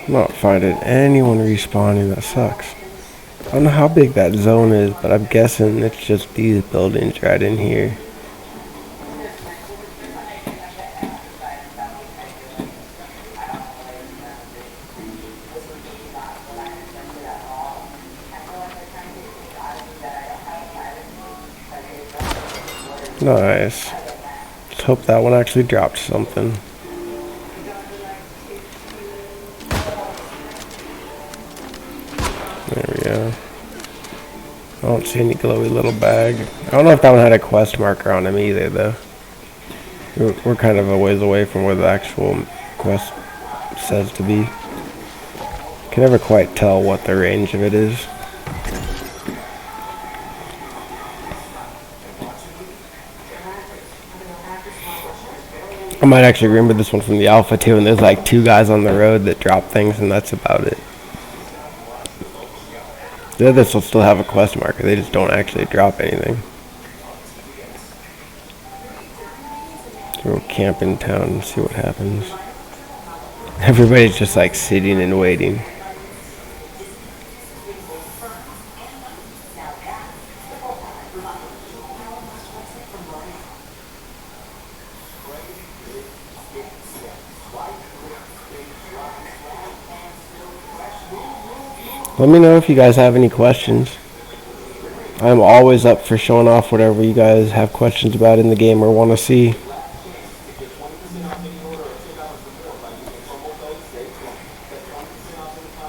Speaker 1: I'm not finding anyone respawning. That sucks. I don't know how big that zone is, but I'm guessing it's just these buildings right in here. Nice. Let's hope that one actually dropped something. There we go. I don't see any glowy little bag. I don't know if that one had a quest marker on him either, though. We're kind of a ways away from where the actual quest says to be. Can never quite tell what the range of it is. I might actually remember this one from the alpha too, and there's like 2 guys on the road that drop things, and that's about it. The others will still have a quest marker, they just don't actually drop anything. So we'll camp in town and see what happens. Everybody's just like sitting and waiting. Let me know if you guys have any questions. I'm always up for showing off whatever you guys have questions about in the game or want to see.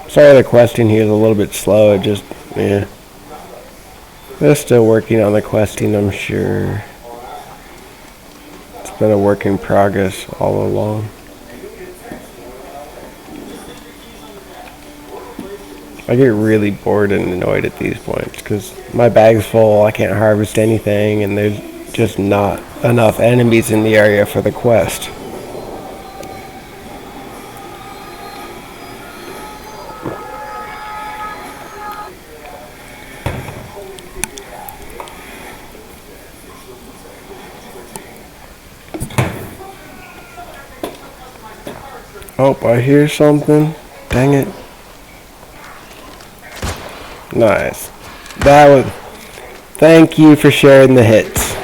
Speaker 1: Sorry the questing here is a little bit slow, it just, yeah. They're still working on the questing, I'm sure. It's been a work in progress all along. I get really bored and annoyed at these points because my bag's full, I can't harvest anything, and there's just not enough enemies in the area for the quest. Oh, I hear something. Dang it. Nice. That was... Thank you for sharing the hits.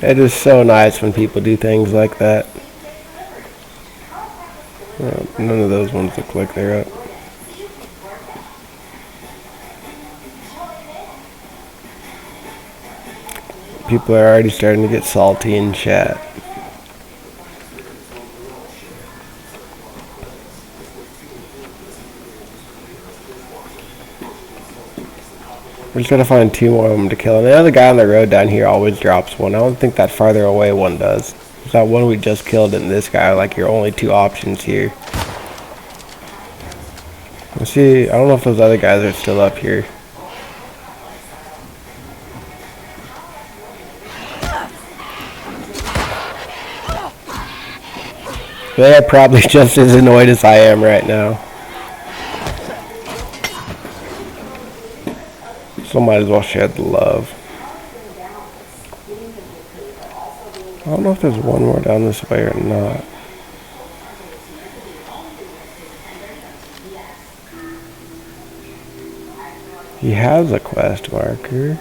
Speaker 1: It is so nice when people do things like that. None of those ones look like they're up. People are already starting to get salty in chat. We just gotta find 2 more of them to kill. And the other guy on the road down here always drops one. I don't think that farther away one does. That one we just killed and this guy are like your only 2 options here. Let's see, I don't know if those other guys are still up here. They're probably just as annoyed as I am right now. So might as well share the love. I don't know if there's one more down this way or not. He has a quest marker.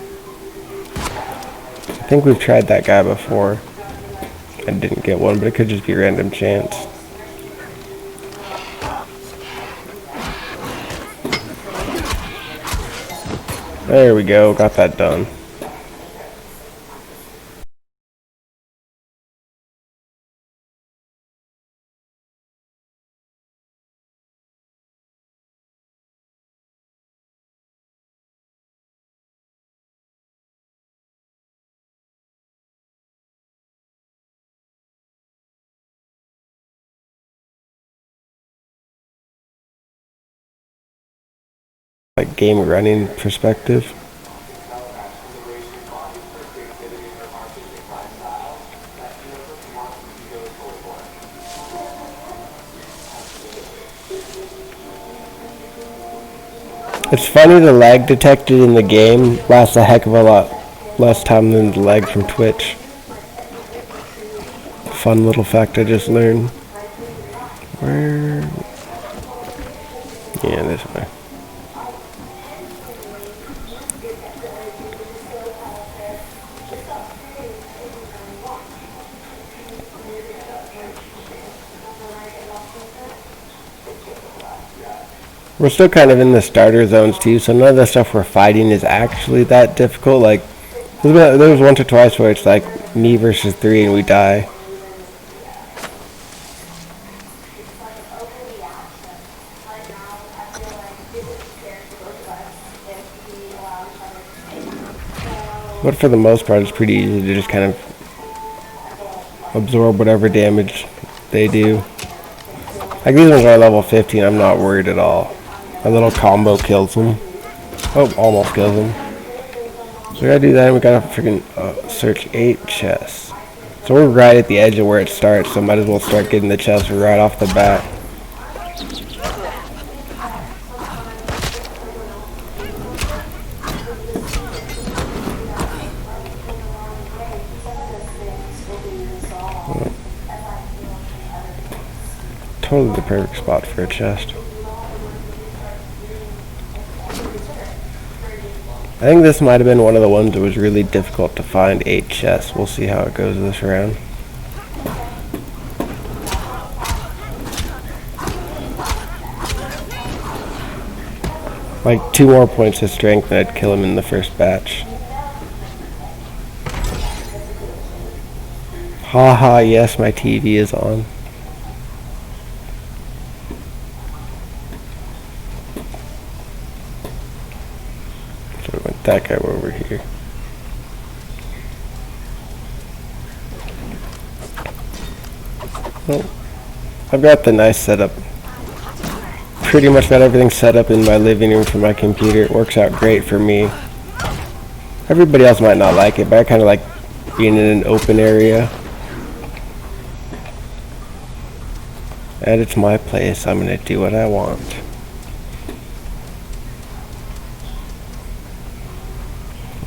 Speaker 1: I think we've tried that guy before. I didn't get one, but it could just be random chance. There we go, got that done. Like game running perspective. It's funny the lag detected in the game lasts a heck of a lot less time than the lag from Twitch. Fun little fact I just learned. Where? Yeah, this way. We're still kind of in the starter zones too, so none of the stuff we're fighting is actually that difficult. Like, there was once or twice where it's like me versus 3 and we die. But for the most part, it's pretty easy to just kind of absorb whatever damage they do. Like, these ones are level 15, I'm not worried at all. A little combo kills them. Oh, almost kills them. So we gotta do that, and we gotta freaking search 8 chests. So we're right at the edge of where it starts, so might as well start getting the chests right off the bat. Totally the perfect spot for a chest. I think this might have been one of the ones that was really difficult to find 8 chests. We'll see how it goes this round. Like 2 more points of strength and I'd kill him in the first batch. Haha, yes, my TV is on. So we went that guy over here. Well, I've got the nice setup. Pretty much got everything set up in my living room for my computer. It works out great for me. Everybody else might not like it, but I kind of like being in an open area. And it's my place. I'm going to do what I want.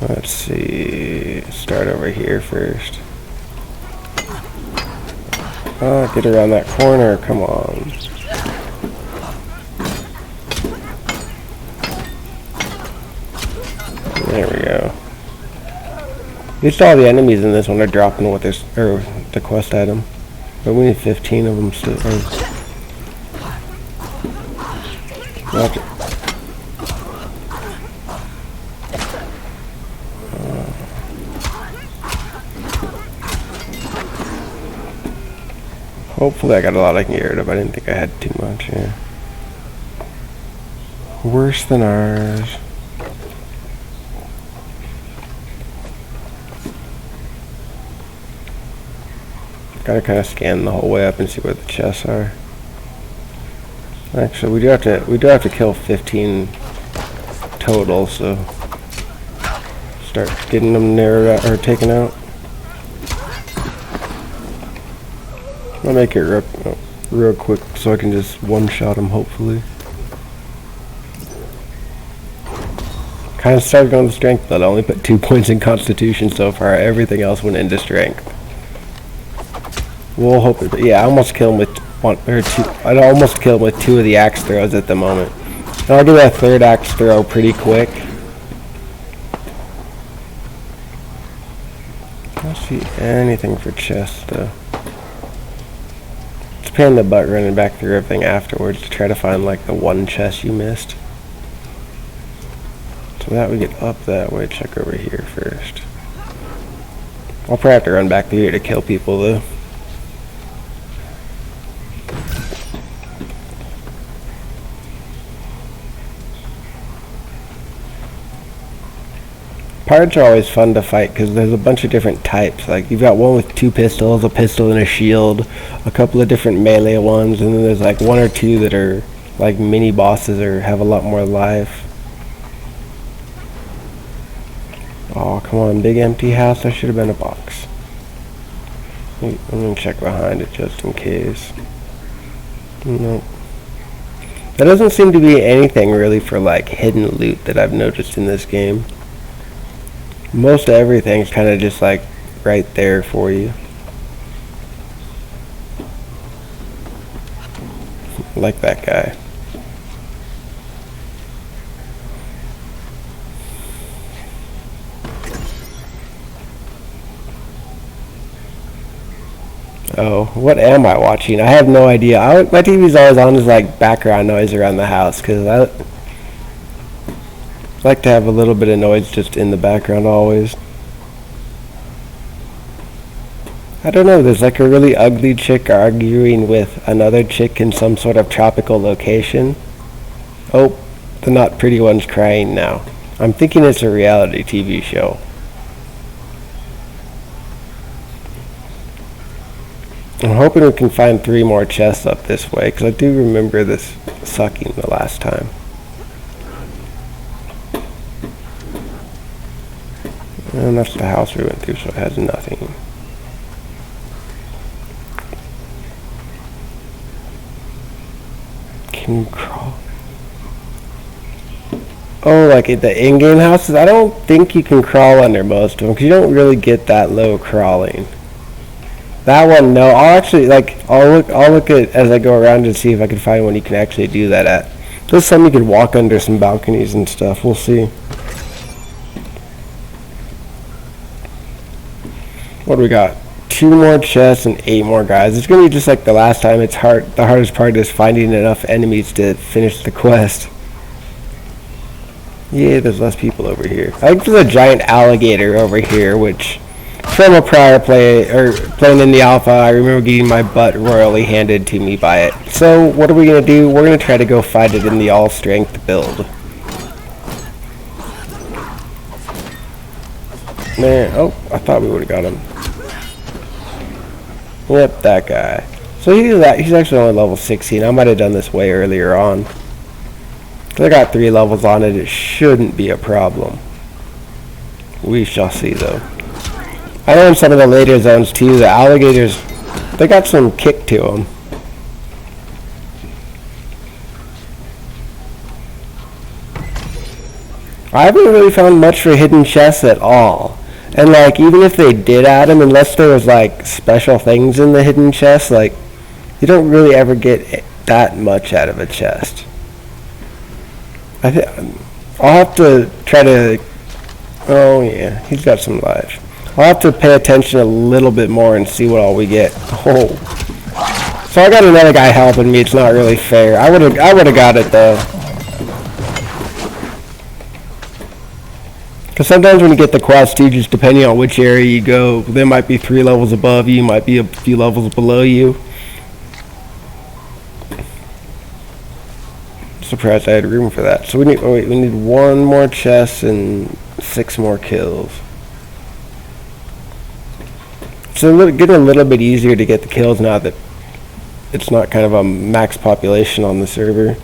Speaker 1: Let's see. Start over here first. Oh, get around that corner. Come on. There we go. At least all the enemies in this one are dropping with this, or the quest item. But we need 15 of them still. Watch it. Hopefully I got a lot I can get rid of. I didn't think I had too much here. Worse than ours. Gotta kind of scan the whole way up and see where the chests are. Actually, we do have to kill 15 total, so start getting them narrowed out or taken out. I'll make it real quick so I can just one-shot them, hopefully. Kind of started going to strength, but I only put 2 points in Constitution so far. Everything else went into strength. We'll hope it. Yeah, I almost killed him with 1 or 2. I'd almost kill him with 2 of the axe throws at the moment. And I'll do that 3rd axe throw pretty quick. I don't see anything for chest though. It's a pain in the butt running back through everything afterwards to try to find like the one chest you missed. So that we get up that way. Check over here first. I'll probably have to run back through here to kill people though. Pirates are always fun to fight because there's a bunch of different types. Like, you've got one with 2 pistols, a pistol and a shield, a couple of different melee ones, and then there's like 1 or 2 that are like mini bosses or have a lot more life. Oh, come on, big empty house. There should have been a box. I'm gonna check behind it just in case. Nope. There doesn't seem to be anything really for like hidden loot that I've noticed in this game. Most everything's kind of just like right there for you. Like that guy. Oh, what am I watching? I have no idea. My TV's always on as like background noise around the house because I like to have a little bit of noise just in the background always. I don't know, there's like a really ugly chick arguing with another chick in some sort of tropical location. Oh, the not pretty one's crying now. I'm thinking it's a reality TV show. I'm hoping we can find 3 more chests up this way, because I do remember this sucking the last time. And that's the house we went through, so it has nothing. Can you crawl? Oh, like at the in-game houses? I don't think you can crawl under most of them, because you don't really get that low crawling. That one, no. I'll look at as I go around and see if I can find one you can actually do that at. There's some you can walk under some balconies and stuff. We'll see. What do we got? 2 more chests and 8 more guys. It's gonna be just like the last time. It's hard. The hardest part is finding enough enemies to finish the quest. Yeah, there's less people over here. I think there's a giant alligator over here, which from a prior play or playing in the alpha, I remember getting my butt royally handed to me by it. So what are we gonna do? We're gonna try to go fight it in the all strength build. Man, oh, I thought we would have got him. Yep, that guy. So he's actually only level 16. I might have done this way earlier on. I got 3 levels on it. It shouldn't be a problem. We shall see, though. I know in some of the later zones, too, the alligators, they got some kick to them. I haven't really found much for hidden chests at all. And, like, even if they did add them, unless there was, like, special things in the hidden chest, like, you don't really ever get that much out of a chest. I'll have to try to... Oh, yeah, he's got some lives. I'll have to pay attention a little bit more and see what all we get. Oh. So I got another guy helping me. It's not really fair. I would have got it, though. Because sometimes when you get the quest, too, just depending on which area you go, there might be 3 levels above you, might be a few levels below you. Surprised I had room for that. So we need 1 more chest and 6 more kills. So getting a little bit easier to get the kills now that it's not kind of a max population on the server.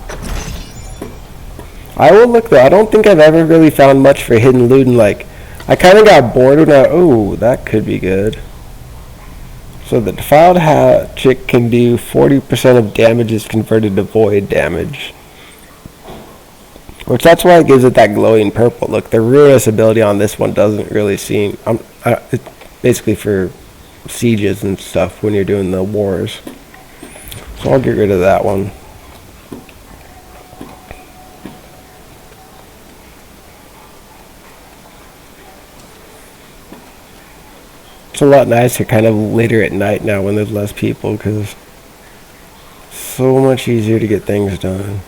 Speaker 1: I will look though. I don't think I've ever really found much for hidden loot, and like I kind of got bored when oh, that could be good. So the defiled hatchet can do 40% of damage is converted to void damage, which that's why it gives it that glowing purple look. The Ruinous ability on this one doesn't really seem. It's basically for sieges and stuff when you're doing the wars. So I'll get rid of that one. It's a lot nicer kind of later at night now when there's less people, because it's so much easier to get things done.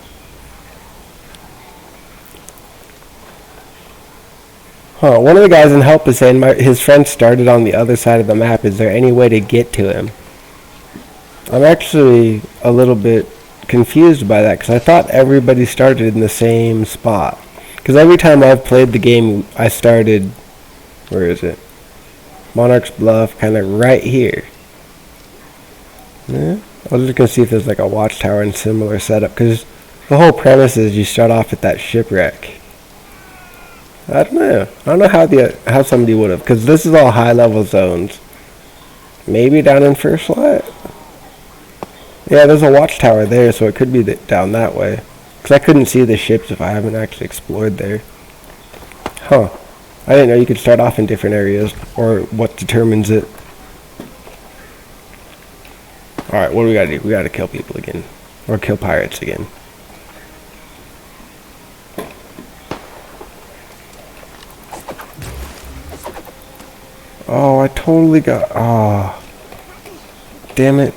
Speaker 1: Huh, one of the guys in help is saying his friend started on the other side of the map. Is there any way to get to him? I'm actually a little bit confused by that, because I thought everybody started in the same spot. Because every time I've played the game, I started... Where is it? Monarch's Bluff, kind of right here. Yeah. I was just going to see if there's like a watchtower and similar setup, because the whole premise is you start off at that shipwreck. I don't know. I don't know how somebody would have, because this is all high level zones. Maybe down in First Light? Yeah, there's a watchtower there, so it could be down that way. Because I couldn't see the ships if I haven't actually explored there. Huh. I didn't know you could start off in different areas, or what determines it. Alright, what do we gotta do? We gotta kill people again. Or kill pirates again. Oh, I totally got... Oh. Damn it.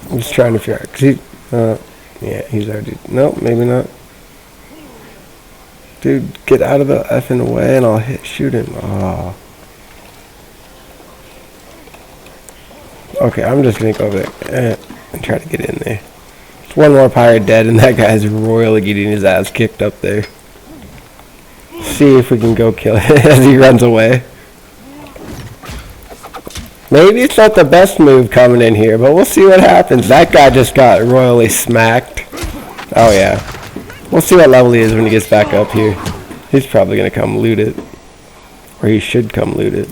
Speaker 1: I'm just trying to figure out. 'Cause yeah, he's already... Nope, maybe not. Dude, get out of the effing way and I'll shoot him. Oh. Okay, I'm just gonna go over there and try to get in there. It's one more pirate dead and that guy's royally getting his ass kicked up there. See if we can go kill him as he runs away. Maybe it's not the best move coming in here, but we'll see what happens. That guy just got royally smacked. Oh yeah. We'll see what level he is when he gets back up here. He's probably gonna come loot it. Or he should come loot it.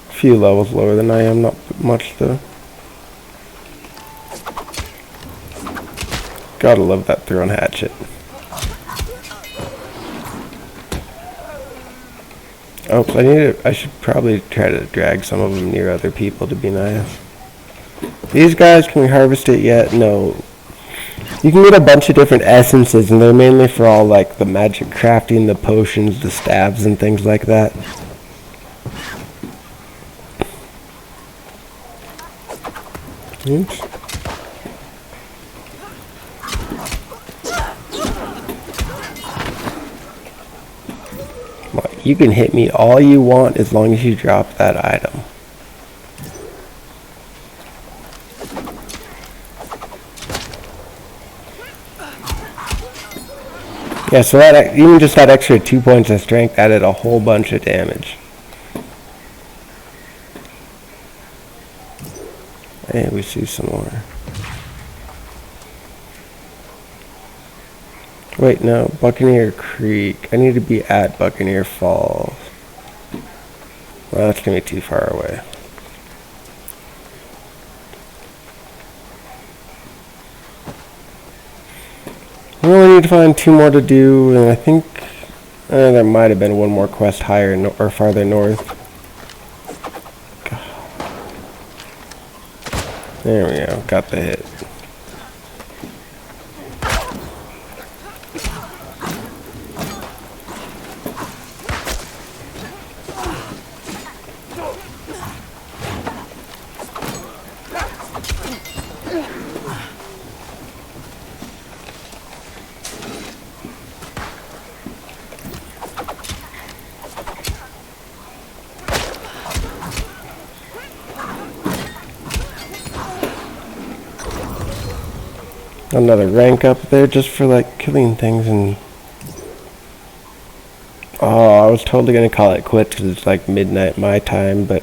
Speaker 1: A few levels lower than I am, not much though. Gotta love that thrown hatchet. Oh, I should probably try to drag some of them near other people to be nice. These guys, can we harvest it yet? No. You can get a bunch of different essences, and they're mainly for all like the magic crafting, the potions, the stabs, and things like that. Oops. You can hit me all you want as long as you drop that item. Yeah, so that even just that extra 2 points of strength added a whole bunch of damage. And we see some more. Wait, no, Buccaneer Creek. I need to be at Buccaneer Falls. Well, that's gonna be too far away. We only need to find 2 more to do, and I think there might have been one more quest higher or farther north. God. There we go, got the hit. Another rank up there just for like killing things and... Oh, I was totally gonna call it quits because it's like midnight my time, but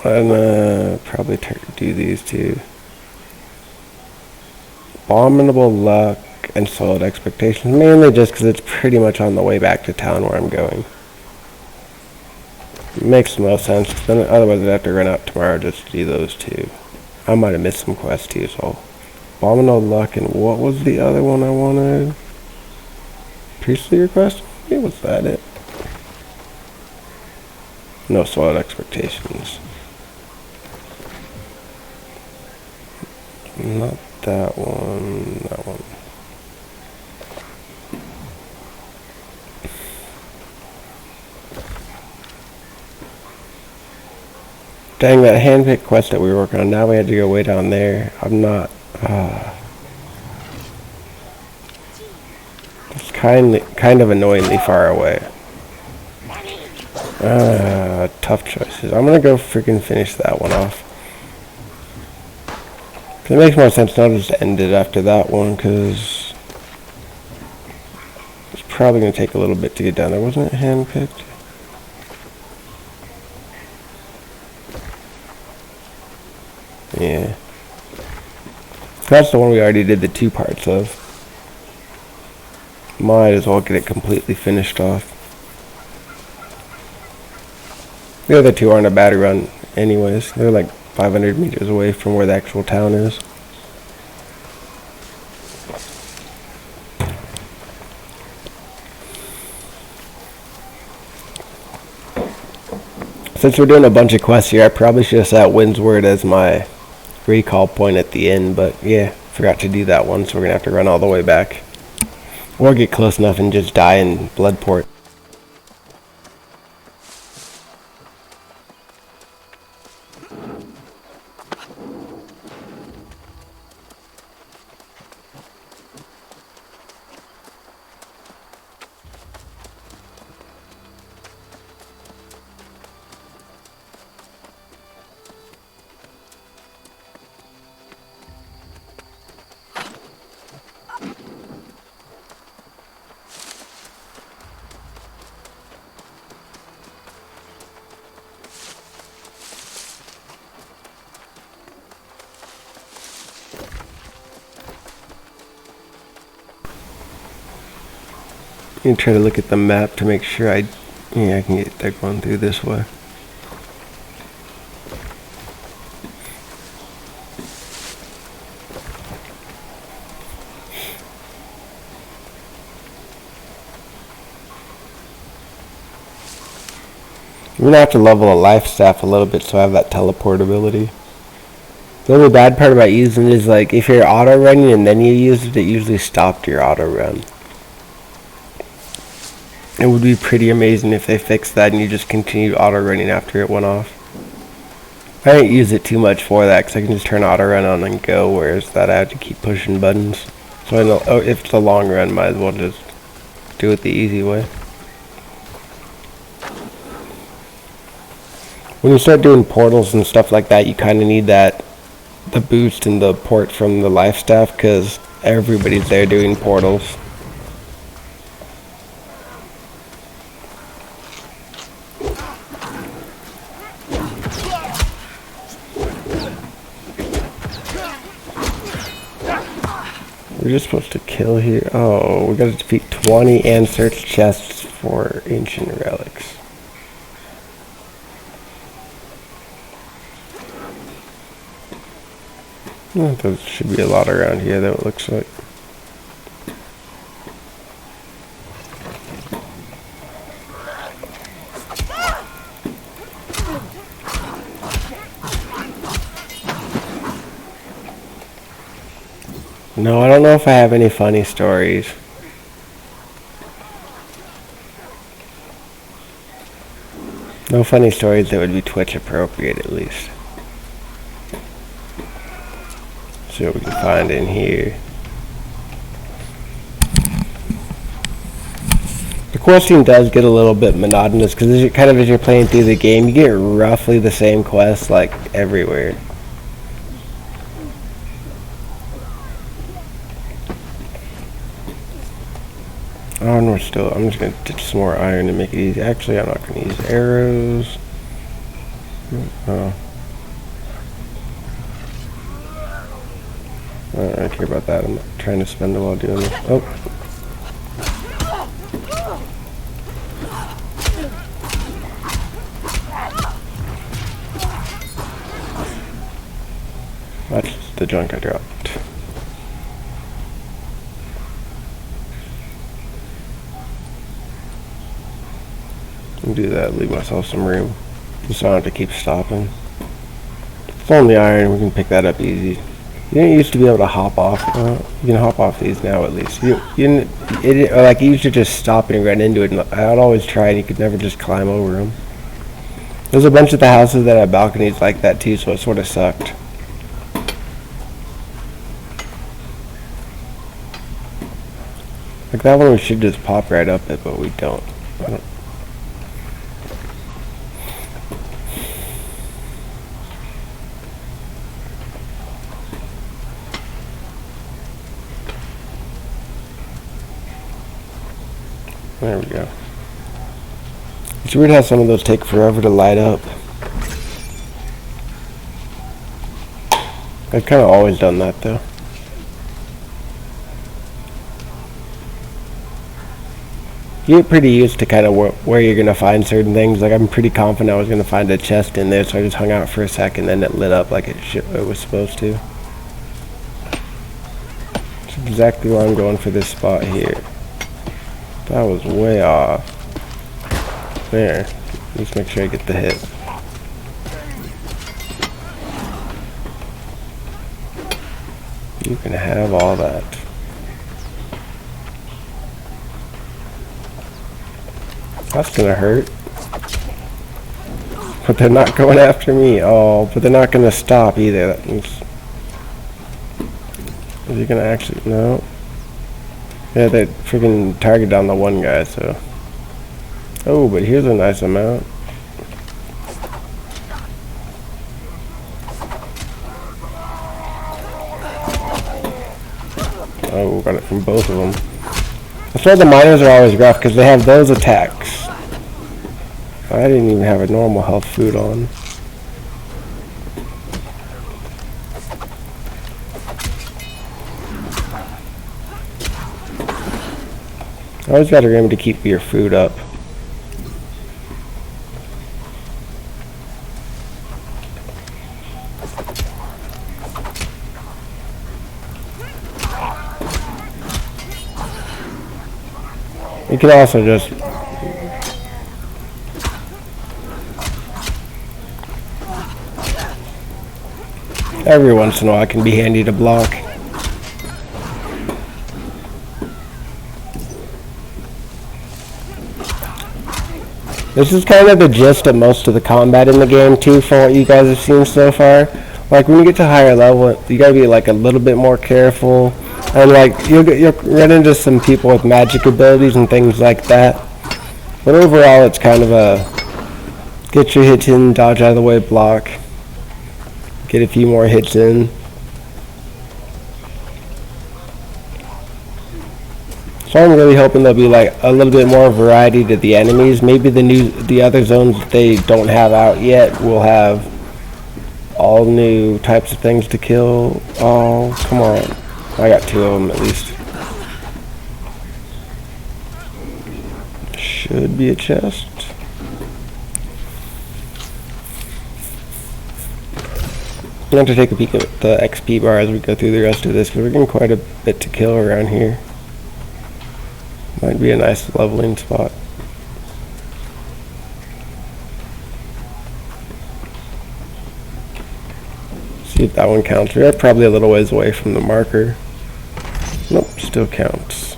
Speaker 1: I'm gonna probably do these two. Abominable Luck and Solid Expectations, mainly just because it's pretty much on the way back to town where I'm going. It makes the most sense, then otherwise I'd have to run out tomorrow just to do those two. I might have missed some quests too, so... Abominable Luck, and what was the other one I wanted? Priestly Request? Hey, was that it? No, Solid Expectations. Not that one, that one. Dang, that handpicked quest that we were working on, now we had to go way down there. I'm not... It's kind of annoyingly far away. Tough choices. I'm gonna go freaking finish that one off. It makes more sense not to just end it after that one, because it's probably gonna take a little bit to get down there. Wasn't it handpicked? Yeah. That's the one we already did the 2 parts of. Might as well get it completely finished off. The other 2 aren't a bad run anyways. They're like 500 meters away from where the actual town is. Since we're doing a bunch of quests here, I probably should have set Windsward as my recall point at the end, but yeah, Forgot to do that one, so we're gonna have to run all the way back. Or get close enough and just die in Bloodport. I'm gonna try to look at the map to make sure I can get that going through this way. I'm gonna have to level a life staff a little bit so I have that teleport ability. The only bad part about using it is like if you're auto running and then you use it, it usually stopped your auto run. It would be pretty amazing if they fixed that and you just continued auto running after it went off. I didn't use it too much for that because I can just turn auto run on and go, whereas that I have to keep pushing buttons. So I know if it's a long run, might as well just do it the easy way. When you start doing portals and stuff like that, you kind of need the boost and the port from the life staff because everybody's there doing portals. We're just supposed to kill here. Oh, we gotta defeat 20 and search chests for ancient relics. Oh, there should be a lot around here though, it looks like. No, I don't know if I have any funny stories. No funny stories that would be Twitch appropriate at least. See what we can find in here. The questing does get a little bit monotonous because as you're playing through the game, you get roughly the same quests like everywhere. Oh, no, I'm just going to ditch some more iron to make it easy. Actually, I'm not going to use arrows. Oh. I don't really care about that. I'm not trying to spend it while doing this. Oh. That's the junk I dropped. Do that, leave myself some room, just so I don't have to keep stopping. It's only iron, we can pick that up easy. You didn't used to be able to hop off. You can hop off these now at least. You used to just stop and run into it, and I'd always try and you could never just climb over them. There's a bunch of the houses that have balconies like that too, so it sort of sucked. Like that one we should just pop right up it, but we don't. There we go. It's weird how some of those take forever to light up. I've kind of always done that though. You get pretty used to kind of where you're going to find certain things. Like I'm pretty confident I was going to find a chest in there, so I just hung out for a second and then it lit up like it was supposed to. That's exactly why I'm going for this spot here. That was way off. There. Let's make sure I get the hit. You can have all that. That's gonna hurt. But they're not going after me. Oh, but they're not gonna stop either. That means... Is he gonna actually... No. Yeah, they freaking target down the one guy, so... Oh, but here's a nice amount. Oh, got it from both of them. That's why the miners are always rough, because they have those attacks. I didn't even have a normal health food on. Always gotta remember to keep your food up. You can also just every once in a while it can be handy to block. This is kind of the gist of most of the combat in the game too, from what you guys have seen so far. Like when you get to higher level, you gotta be like a little bit more careful, and like you'll run into some people with magic abilities and things like that. But overall, it's kind of a get your hits in, dodge out of the way, block, get a few more hits in. So I'm really hoping there'll be like a little bit more variety to the enemies. Maybe the other zones that they don't have out yet will have all new types of things to kill. Oh, come on. I got 2 of them at least. Should be a chest. I'm going to take a peek at the XP bar as we go through the rest of this, because we're getting quite a bit to kill around here. Might be a nice leveling spot. See if that one counts. We're probably a little ways away from the marker. Nope, still counts.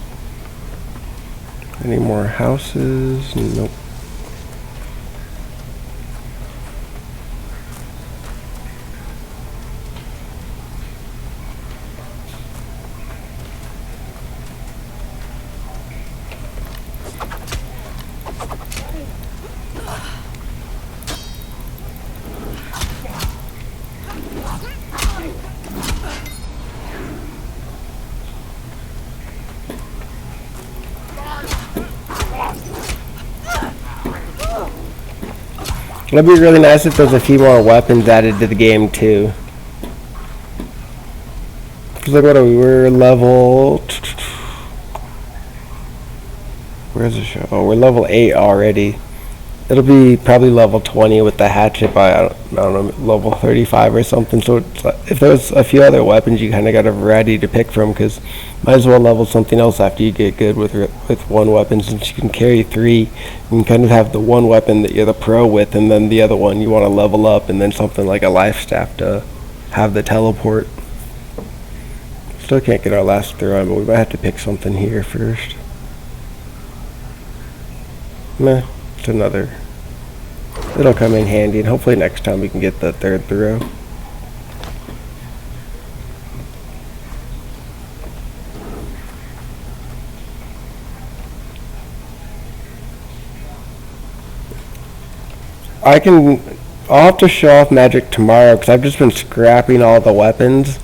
Speaker 1: Any more houses? Nope. It'd be really nice if there's a few more weapons added to the game too. Cause look, what are we? We're level... Where's the show? Oh, we're level 8 already. It'll be probably level 20 with the hatchet by, I don't know, level 35 or something. So it's like, if there's a few other weapons, you kind of got a variety to pick from, because might as well level something else after you get good with one weapon, since you can carry 3. You can kind of have the one weapon that you're the pro with, and then the other one you want to level up, and then something like a life staff to have the teleport. Still can't get our last throw, but we might have to pick something here first. Meh. Another. It'll come in handy, and hopefully next time we can get the 3rd throw. I'll have to show off magic tomorrow, because I've just been scrapping all the weapons.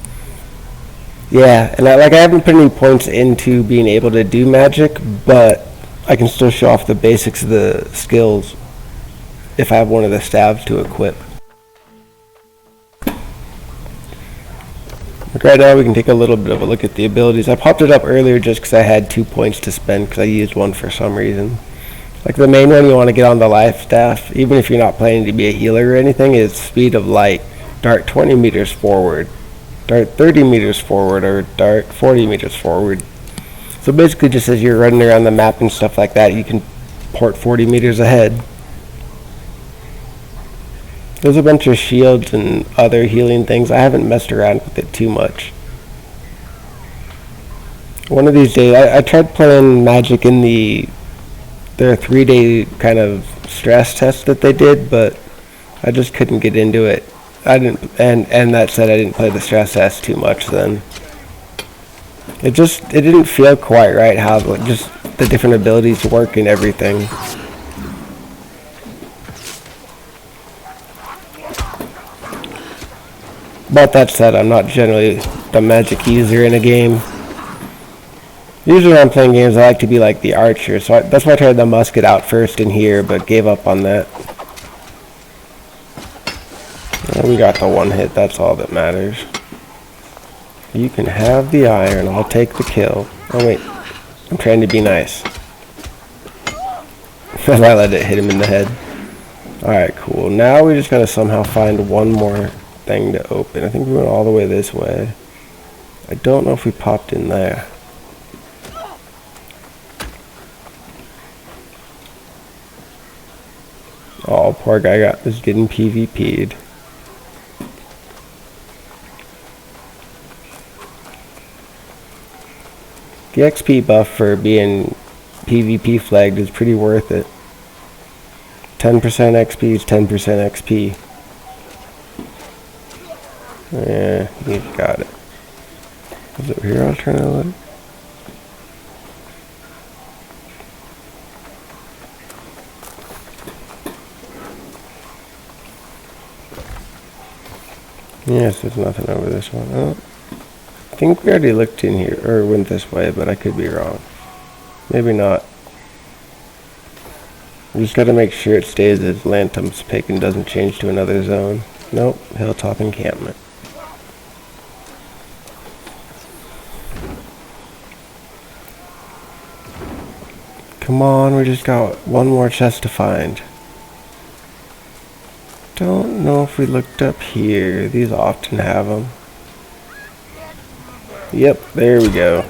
Speaker 1: Yeah, and I haven't put any points into being able to do magic, but I can still show off the basics of the skills if I have one of the staves to equip. Like right now we can take a little bit of a look at the abilities. I popped it up earlier just because I had 2 points to spend, because I used one for some reason. Like the main one you want to get on the life staff, even if you're not planning to be a healer or anything, is speed of light. Dart 20 meters forward, dart 30 meters forward, or dart 40 meters forward. So basically just as you're running around the map and stuff like that, you can port 40 meters ahead. There's a bunch of shields and other healing things. I haven't messed around with it too much. One of these days, I tried playing Magic in their 3-day kind of stress test that they did, but I just couldn't get into it. I didn't, and that said, I didn't play the stress test too much then. It didn't feel quite right how just the different abilities work and everything. But that said, I'm not generally the Magic user in a game. Usually when I'm playing games, I like to be like the archer, so that's why I tried the musket out first in here, but gave up on that. Well, we got the one hit, that's all that matters. You can have the iron, I'll take the kill. Oh wait, I'm trying to be nice. I let it hit him in the head. Alright, cool. Now we just gotta somehow find one more thing to open. I think we went all the way this way. I don't know if we popped in there. Oh, poor guy was getting PvP'd. The XP buff for being PvP flagged is pretty worth it. 10% XP is 10% XP. Yeah, you've got it. Was it over here I was trying to look? Yes, there's nothing over this one. Oh, I think we already looked in here, or went this way, but I could be wrong. Maybe not. We just gotta make sure it stays as Lantum's pick and doesn't change to another zone. Nope, Hilltop Encampment. Come on, we just got one more chest to find. Don't know if we looked up here. These often have them. Yep, there we go.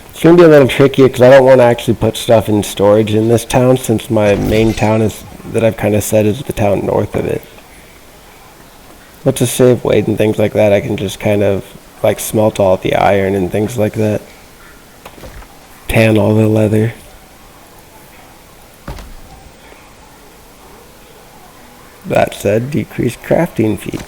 Speaker 1: It's going to be a little tricky because I don't want to actually put stuff in storage in this town since my main town is that I've kind of said is the town north of it. But to save weight and things like that, I can just kind of like smelt all the iron and things like that. Tan all the leather. That said, decrease crafting fee.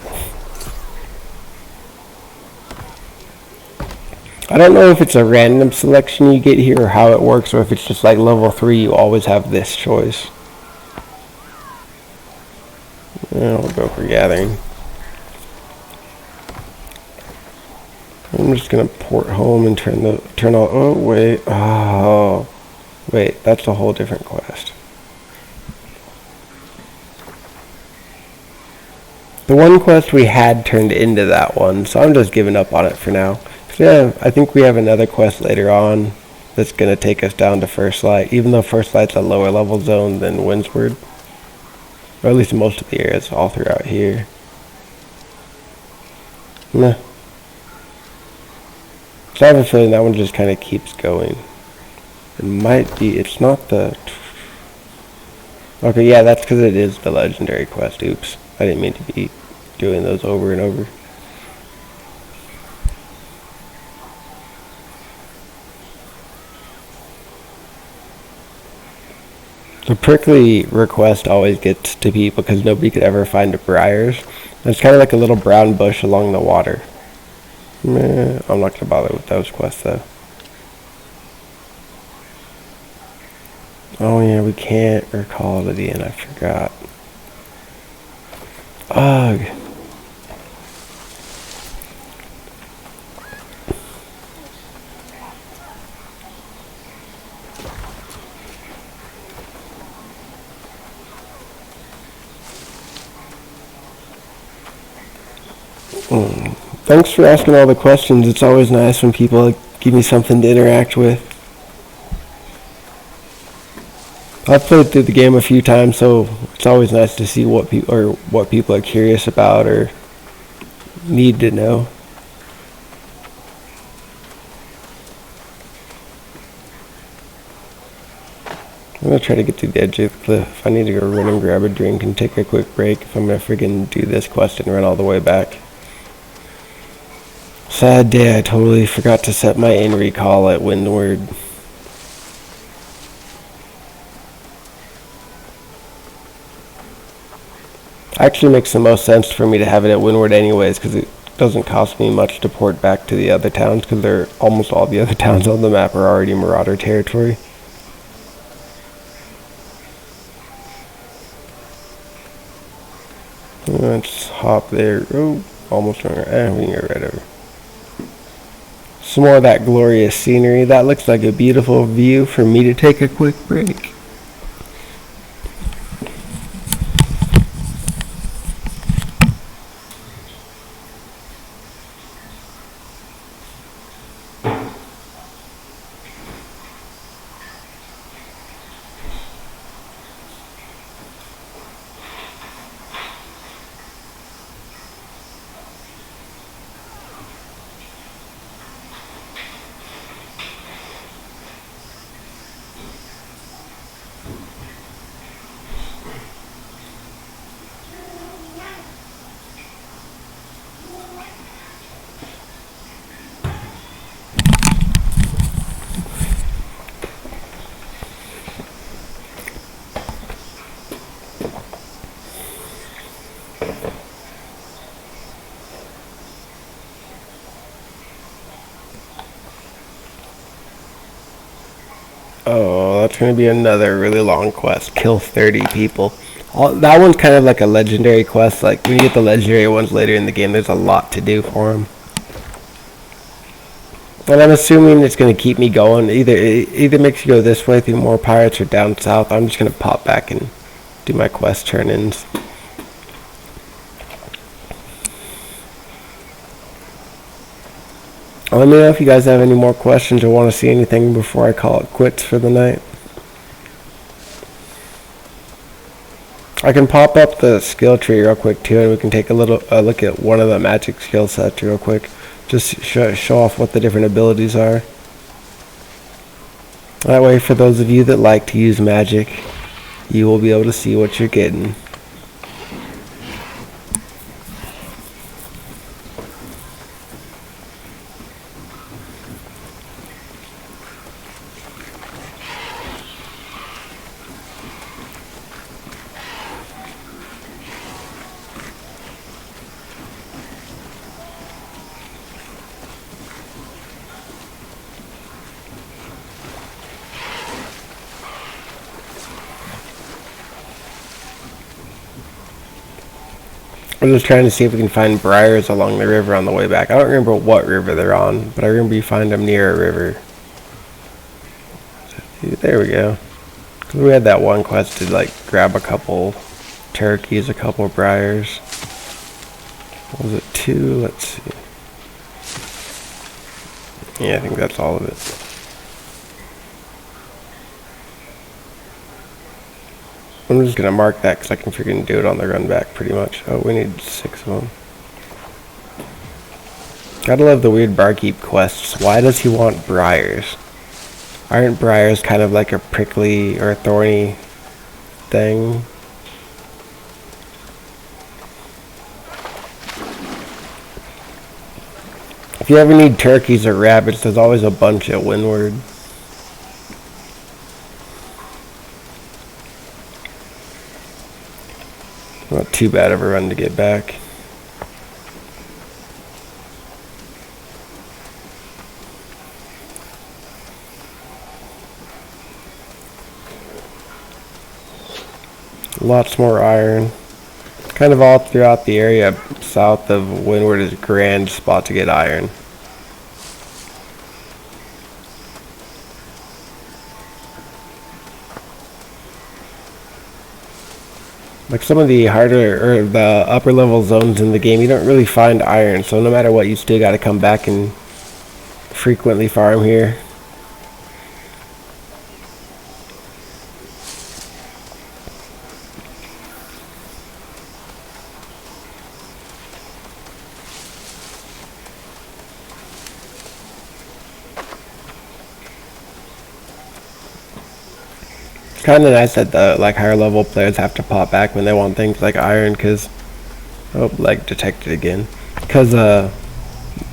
Speaker 1: I don't know if it's a random selection you get here or how it works, or if it's just like level 3 you always have this choice. Yeah, we'll go for gathering. I'm just gonna port home and turn all. Oh wait, oh wait, that's a whole different quest. The one quest we had turned into that one, so I'm just giving up on it for now. Yeah, I think we have another quest later on that's gonna take us down to First Light, even though First Light's a lower level zone than Windsward, or at least most of the areas all throughout here. Nah. So I have a feeling that one just kind of keeps going. It might be, it's not the... Okay, yeah, that's because it is the legendary quest. Oops. I didn't mean to be doing those over and over. The prickly request always gets to people because nobody could ever find a briars. It's kind of like a little brown bush along the water. Meh, I'm not going to bother with those quests though. Oh yeah, we can't recall it again, I forgot. Ugh. Thanks for asking all the questions. It's always nice when people give me something to interact with. I've played through the game a few times, so it's always nice to see what people are curious about or need to know. I'm gonna try to get to the edge of the cliff. I need to go run and grab a drink and take a quick break if I'm gonna freaking do this quest and run all the way back. Sad day, I totally forgot to set my in recall at Windward. Actually makes the most sense for me to have it at Windward anyways, because it doesn't cost me much to port back to the other towns, because they're almost all the other towns on the map are already Marauder territory. Let's hop there. Oh, almost wrong. We can go right over. Some more of that glorious scenery. That looks like a beautiful view for me to take a quick break. Oh, that's going to be another really long quest. Kill 30 people. That one's kind of like a legendary quest. Like, when you get the legendary ones later in the game, there's a lot to do for them. And I'm assuming it's going to keep me going. It either makes you go this way through more pirates or down south. I'm just going to pop back and do my quest turn-ins. Let me know if you guys have any more questions or want to see anything before I call it quits for the night. I can pop up the skill tree real quick too, and we can take a look at one of the magic skill sets real quick. Just show off what the different abilities are. That way, for those of you that like to use magic, you will be able to see what you're getting. I'm just trying to see if we can find briars along the river on the way back. I don't remember what river they're on, but I remember you find them near a river. There we go. We had that one quest to like grab a couple turkeys, a couple briars. What was it, 2? Let's see. Yeah, I think that's all of it. I'm just gonna mark that because I can freaking do it on the run back pretty much. Oh, we need 6 of them. Gotta love the weird barkeep quests. Why does he want briars? Aren't briars kind of like a prickly or a thorny thing? If you ever need turkeys or rabbits, there's always a bunch at Windward. Not too bad of a run to get back. Lots more iron. Kind of all throughout the area south of Windward is a grand spot to get iron. Like some of the harder or the upper level zones in the game, you don't really find iron, so no matter what, you still got to come back and frequently farm here. Kind of nice that the like higher level players have to pop back when they want things like iron, because oh, like detected again. Because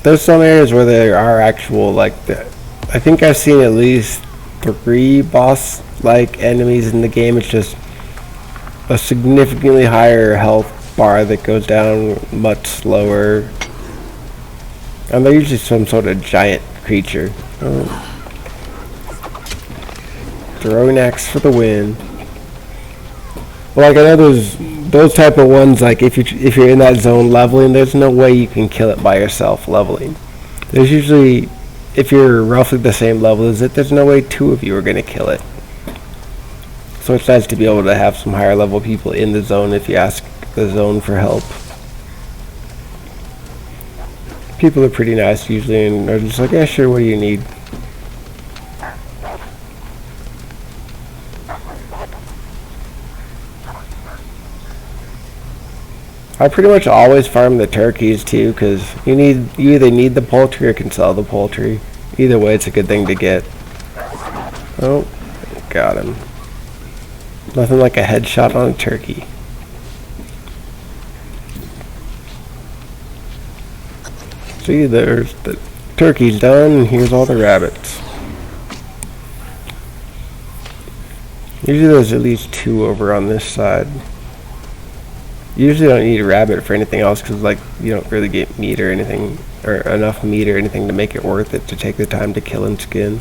Speaker 1: there's some areas where there are actual I think I've seen at least 3 boss like enemies in the game. It's just a significantly higher health bar that goes down much slower, and they're usually some sort of giant creature. Oh. Throwing axe for the win. Well, like I know those type of ones. Like if you're in that zone leveling, there's no way you can kill it by yourself leveling. There's usually, if you're roughly the same level as it, there's no way 2 of you are gonna kill it. So it's nice to be able to have some higher level people in the zone if you ask the zone for help. People are pretty nice usually, and they're just like, yeah, sure, what do you need? I pretty much always farm the turkeys too, because you either need the poultry or can sell the poultry. Either way, it's a good thing to get. Oh, got him. Nothing like a headshot on a turkey. See, there's the turkey's done, and here's all the rabbits. Usually there's at least 2 over on this side. Usually don't need a rabbit for anything else, because like you don't really get meat or anything, or enough meat or anything to make it worth it to take the time to kill and skin.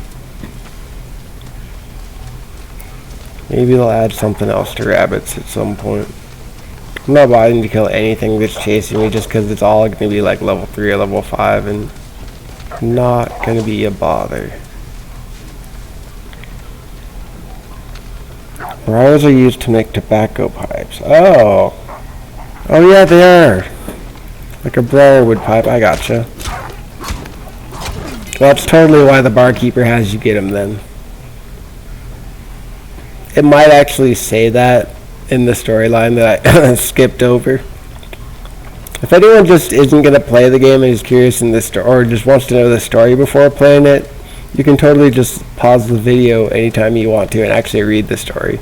Speaker 1: Maybe they'll add something else to rabbits at some point. I'm not bothering to kill anything that's chasing me just because it's all going to be like level 3 or level 5 and not going to be a bother. Briars are used to make tobacco pipes. Oh. Oh yeah, they are. Like a briarwood pipe, I gotcha. Well, that's totally why the barkeeper has you get them then. It might actually say that in the storyline that I skipped over. If anyone just isn't going to play the game and is curious in this or just wants to know the story before playing it, you can totally just pause the video anytime you want to and actually read the story.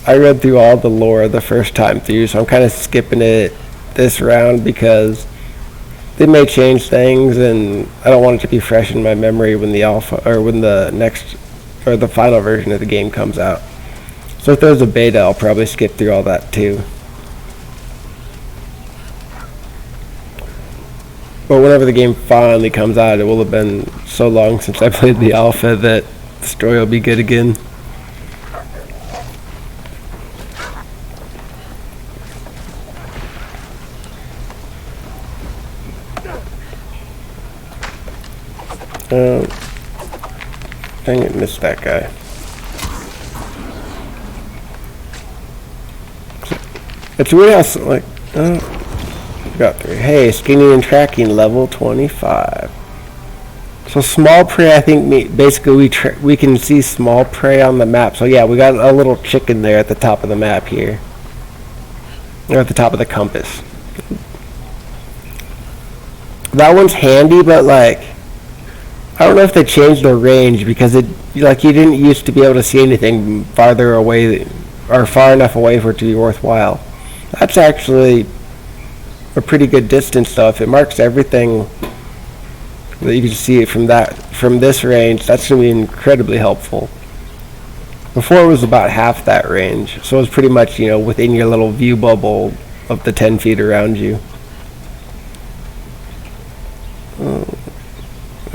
Speaker 1: I read through all the lore the first time through, so I'm kind of skipping it this round because they may change things, and I don't want it to be fresh in my memory when the alpha or when the next or the final version of the game comes out. So if there's a beta, I'll probably skip through all that too. But whenever the game finally comes out, it will have been so long since I played the alpha that the story will be good again. Dang it, missed that guy. It's weird how, like, got 3. Hey, skinny and tracking level 25. So small prey, I think, basically we can see small prey on the map. So yeah, we got a little chicken there at the top of the map here. Or at the top of the compass. That one's handy, but like, I don't know if they changed the range because you didn't used to be able to see anything farther away or far enough away for it to be worthwhile. That's actually a pretty good distance though. If it marks everything that you can see it from this range, that's going to be incredibly helpful. Before it was about half that range, so it was pretty much, within your little view bubble of the 10 feet around you.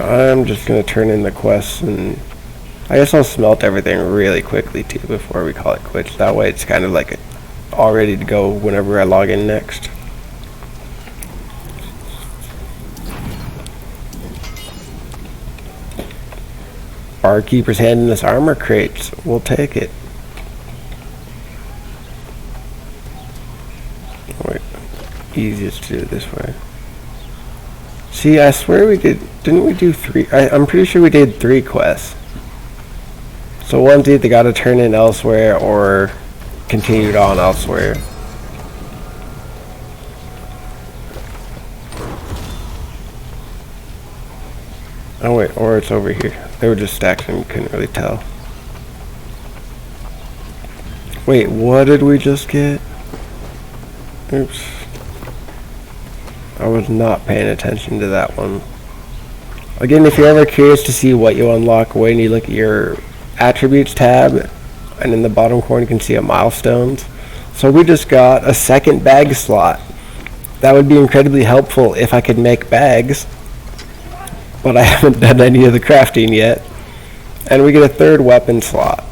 Speaker 1: I'm just going to turn in the quests, and I guess I'll smelt everything really quickly too before we call it quits. That way it's kind of like all ready to go whenever I log in next. Barkeeper's handing us armor crates. We'll take it. Wait, easiest to do it this way. See, I swear we didn't we do 3? I'm pretty sure we did 3 quests. So one's either got to turn in elsewhere or continued on elsewhere. Oh wait, or it's over here. They were just stacked and couldn't really tell. Wait, what did we just get? Oops. I was not paying attention to that one. Again, if you're ever curious to see what you unlock when you look at your attributes tab, and in the bottom corner you can see a milestones. So we just got a second bag slot. That would be incredibly helpful if I could make bags, but I haven't done any of the crafting yet. And we get a third weapon slot.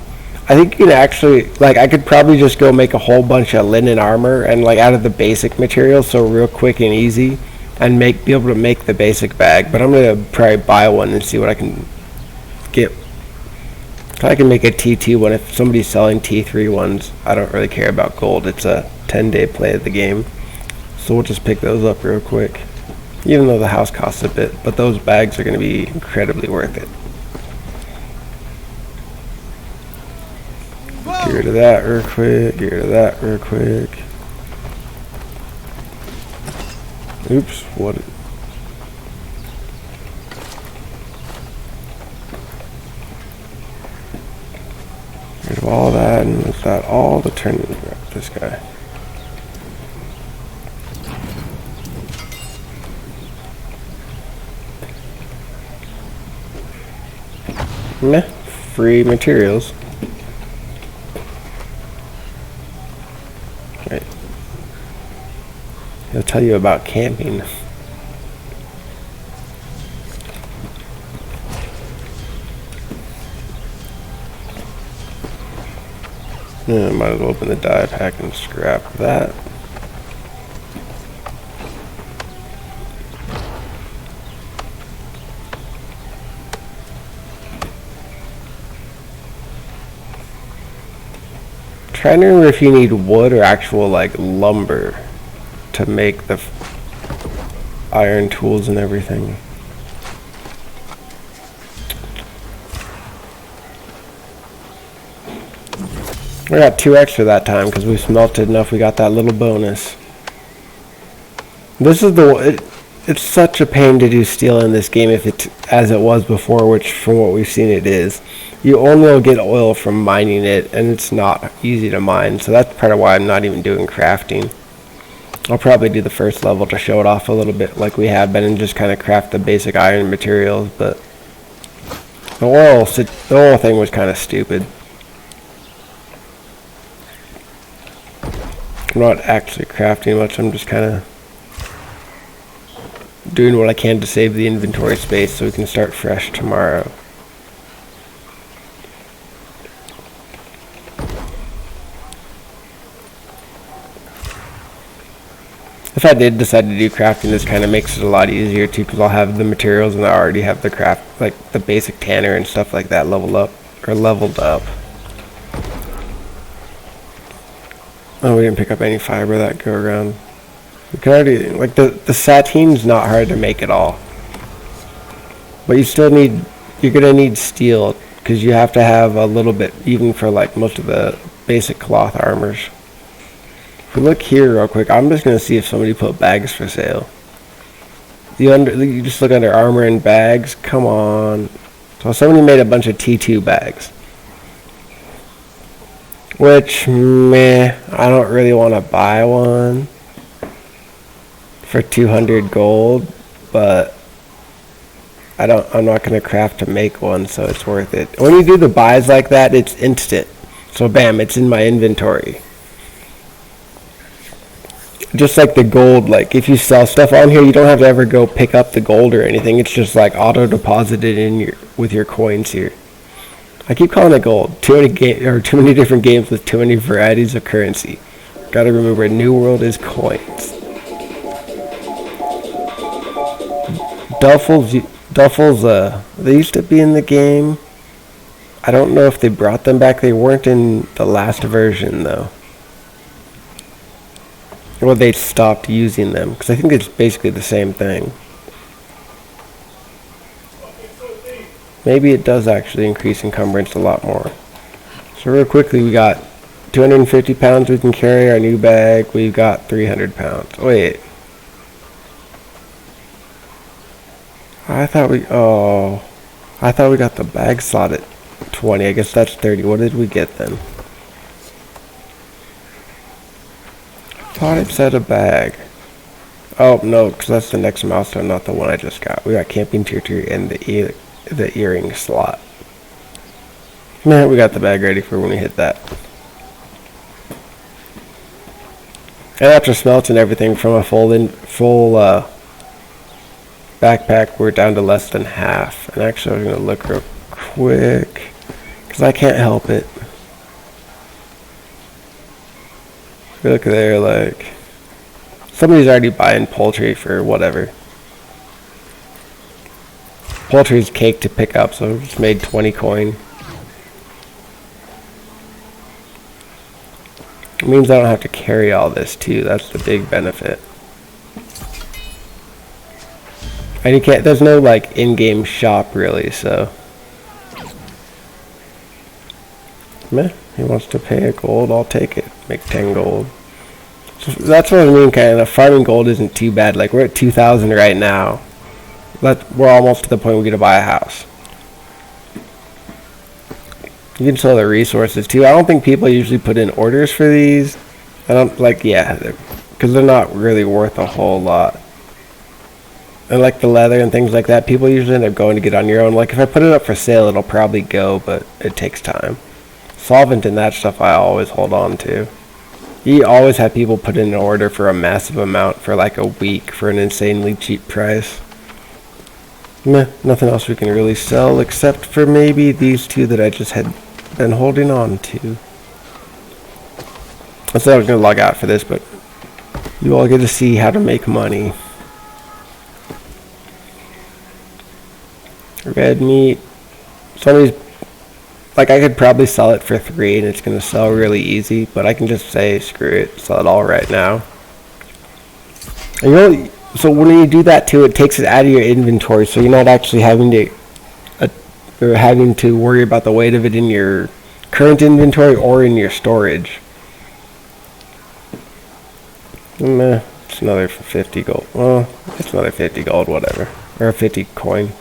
Speaker 1: I think you can actually, like, I could probably just go make a whole bunch of linen armor and like out of the basic materials, so real quick and easy, and be able to make the basic bag. But I'm gonna probably buy one and see what I can get. I can make a T2 one if somebody's selling T3 ones. I don't really care about gold. It's a 10-day play of the game, so we'll just pick those up real quick. Even though the house costs a bit, but those bags are gonna be incredibly worth it. Get rid of that real quick, get rid of that real quick. Oops, what? Get rid of all that, and is that all the turn? This guy. Meh, free materials. Right. He'll tell you about camping. Yeah, might as well open the dye pack and scrap that. Trying to remember if you need wood or actual like lumber to make the iron tools and everything. We got 2 extra that time because we smelted enough. We got that little bonus. This is it's such a pain to do steel in this game if it as it was before, which from what we've seen it is. You only will get oil from mining it, and it's not easy to mine, so that's part of why I'm not even doing crafting. I'll probably do the first level to show it off a little bit like we have been and just kind of craft the basic iron materials, but the oil thing was kind of stupid. I'm not actually crafting much, I'm just kind of doing what I can to save the inventory space so we can start fresh tomorrow. If I did decide to do crafting, this kind of makes it a lot easier too, because I'll have the materials and I already have the craft, like the basic tanner and stuff like that leveled up. Oh, we didn't pick up any fiber that go around. We can already, like the satine's not hard to make at all. But you're gonna need steel, because you have to have a little bit, even for like most of the basic cloth armors. If we look here real quick, I'm just gonna see if somebody put bags for sale. You just look under armor and bags, come on. So somebody made a bunch of T2 bags. Which, meh, I don't really want to buy one for 200 gold, but I'm not going to craft to make one, so it's worth it. When you do the buys like that, it's instant. So bam, it's in my inventory. Just like the gold, like if you sell stuff on here, you don't have to ever go pick up the gold or anything. It's just like auto deposited in with your coins here. I keep calling it gold. Too many different games with too many varieties of currency. Gotta remember, New World is coins. Duffels, they used to be in the game. I don't know if they brought them back. They weren't in the last version though. Well, they stopped using them, because I think it's basically the same thing. Maybe it does actually increase encumbrance a lot more. So real quickly, we got 250 pounds we can carry our new bag. We've got 300 pounds. Wait. I thought we got the bag slot at 20. I guess that's 30. What did we get then? Thought it said a bag. Oh, no, because that's the next milestone, not the one I just got. We got camping tier 2 and the earring slot. Man, we got the bag ready for when we hit that. And after smelting everything from a full backpack, we're down to less than half. And actually, I'm going to look real quick, because I can't help it. Look there, like, somebody's already buying poultry for whatever. Poultry's cake to pick up, so we just made 20 coin. It means I don't have to carry all this too. That's the big benefit. And you can't, there's no like in-game shop really, so. Meh, he wants to pay a gold, I'll take it. Make 10 gold. So that's what I mean, kind of. Farming gold isn't too bad. Like, we're at 2,000 right now. We're almost to the point we get to buy a house. You can sell the resources too. I don't think people usually put in orders for these. I don't, like, yeah, because they're not really worth a whole lot. And like the leather and things like that, people usually end up going to get on your own. Like, if I put it up for sale, it'll probably go, but it takes time. Solvent and that stuff I always hold on to. You always have people put in an order for a massive amount for like a week for an insanely cheap price. Meh, nothing else we can really sell except for maybe these two that I just had been holding on to. I said I was going to log out for this, but you all get to see how to make money. Red meat. Somebody's, like, I could probably sell it for 3 and it's going to sell really easy, but I can just say screw it, sell it all right now. And so when you do that too, it takes it out of your inventory, so you're not actually having to worry about the weight of it in your current inventory or in your storage. Meh, it's another 50 gold. Well, it's another 50 gold, whatever. Or a 50 coin.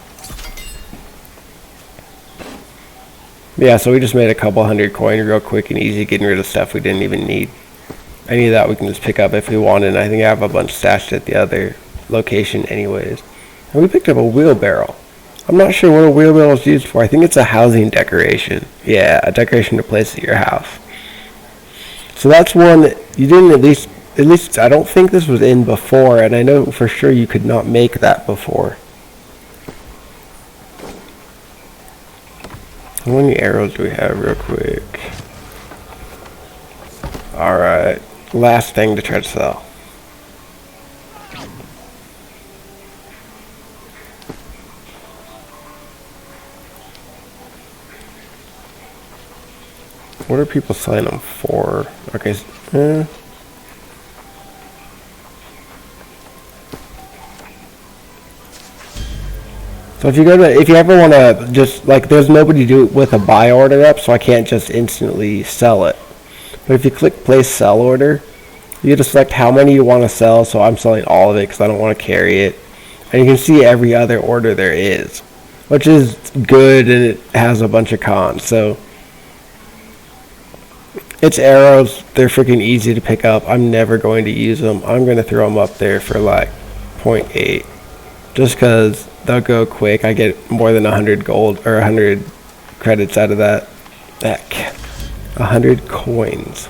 Speaker 1: Yeah, so we just made a couple hundred coin real quick and easy, getting rid of stuff we didn't even need. Any of that we can just pick up if we want, and I think I have a bunch stashed at the other location anyways. And we picked up a wheelbarrow. I'm not sure what a wheelbarrow is used for. I think it's a housing decoration. Yeah, a decoration to place at your house. So that's one that you didn't at least I don't think this was in before, and I know for sure you could not make that before. How many arrows do we have real quick? Alright, last thing to try to sell. What are people selling them for? Okay, So if you ever want to just, like, there's nobody to do it with a buy order up, so I can't just instantly sell it. But if you click place sell order, you get to select how many you want to sell, so I'm selling all of it because I don't want to carry it. And you can see every other order there is, which is good, and it has a bunch of cons. So it's arrows, they're freaking easy to pick up. I'm never going to use them. I'm going to throw them up there for like 0.8 just because they'll go quick. I get more than 100 gold or 100 credits out of that. Heck, 100 coins.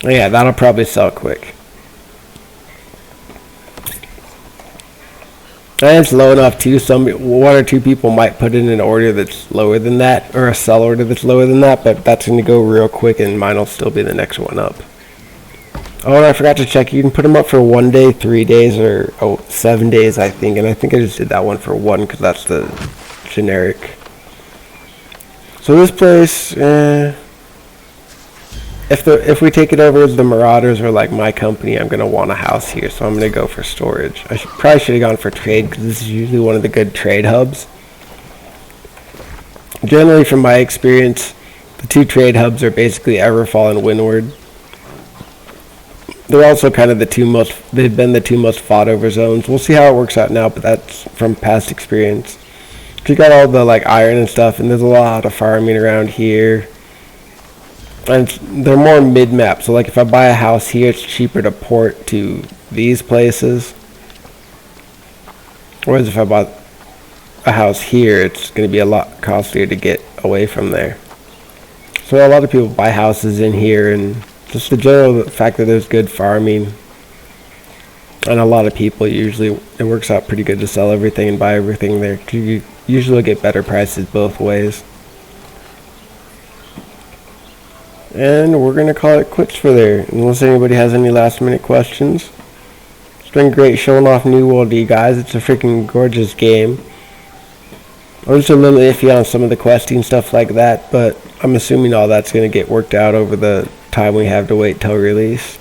Speaker 1: Yeah, that'll probably sell quick. And it's low enough too. One or two people might put in an order that's lower than that, or a sell order that's lower than that, but that's going to go real quick, and mine will still be the next one up. Oh, and I forgot to check. You can put them up for 1 day, 3 days, or 7 days, I think. And I think I just did that one for 1 because that's the generic. So this place, if we take it over as the Marauders or like my company, I'm going to want a house here, so I'm going to go for storage. I probably should have gone for trade because this is usually one of the good trade hubs. Generally, from my experience, the 2 trade hubs are basically Everfall and Windward. They're also kind of they've been the 2 most fought over zones. We'll see how it works out now, but that's from past experience. You got all the like iron and stuff, and there's a lot of farming around here. And they're more mid-map. So like if I buy a house here, it's cheaper to port to these places. Whereas if I bought a house here, it's going to be a lot costlier to get away from there. So a lot of people buy houses in here, and just the general fact that there's good farming, and a lot of people usually, it works out pretty good to sell everything and buy everything there. You usually get better prices both ways. And we're going to call it quits for there, unless anybody has any last minute questions. It's been great showing off New World to you guys. It's a freaking gorgeous game. I was a little iffy on some of the questing stuff like that, but I'm assuming all that's going to get worked out over the time we have to wait till release.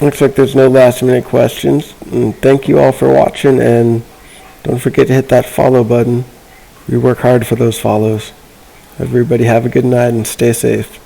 Speaker 1: Looks like there's no last minute questions. And thank you all for watching, and don't forget to hit that follow button. We work hard for those follows. Everybody have a good night and stay safe.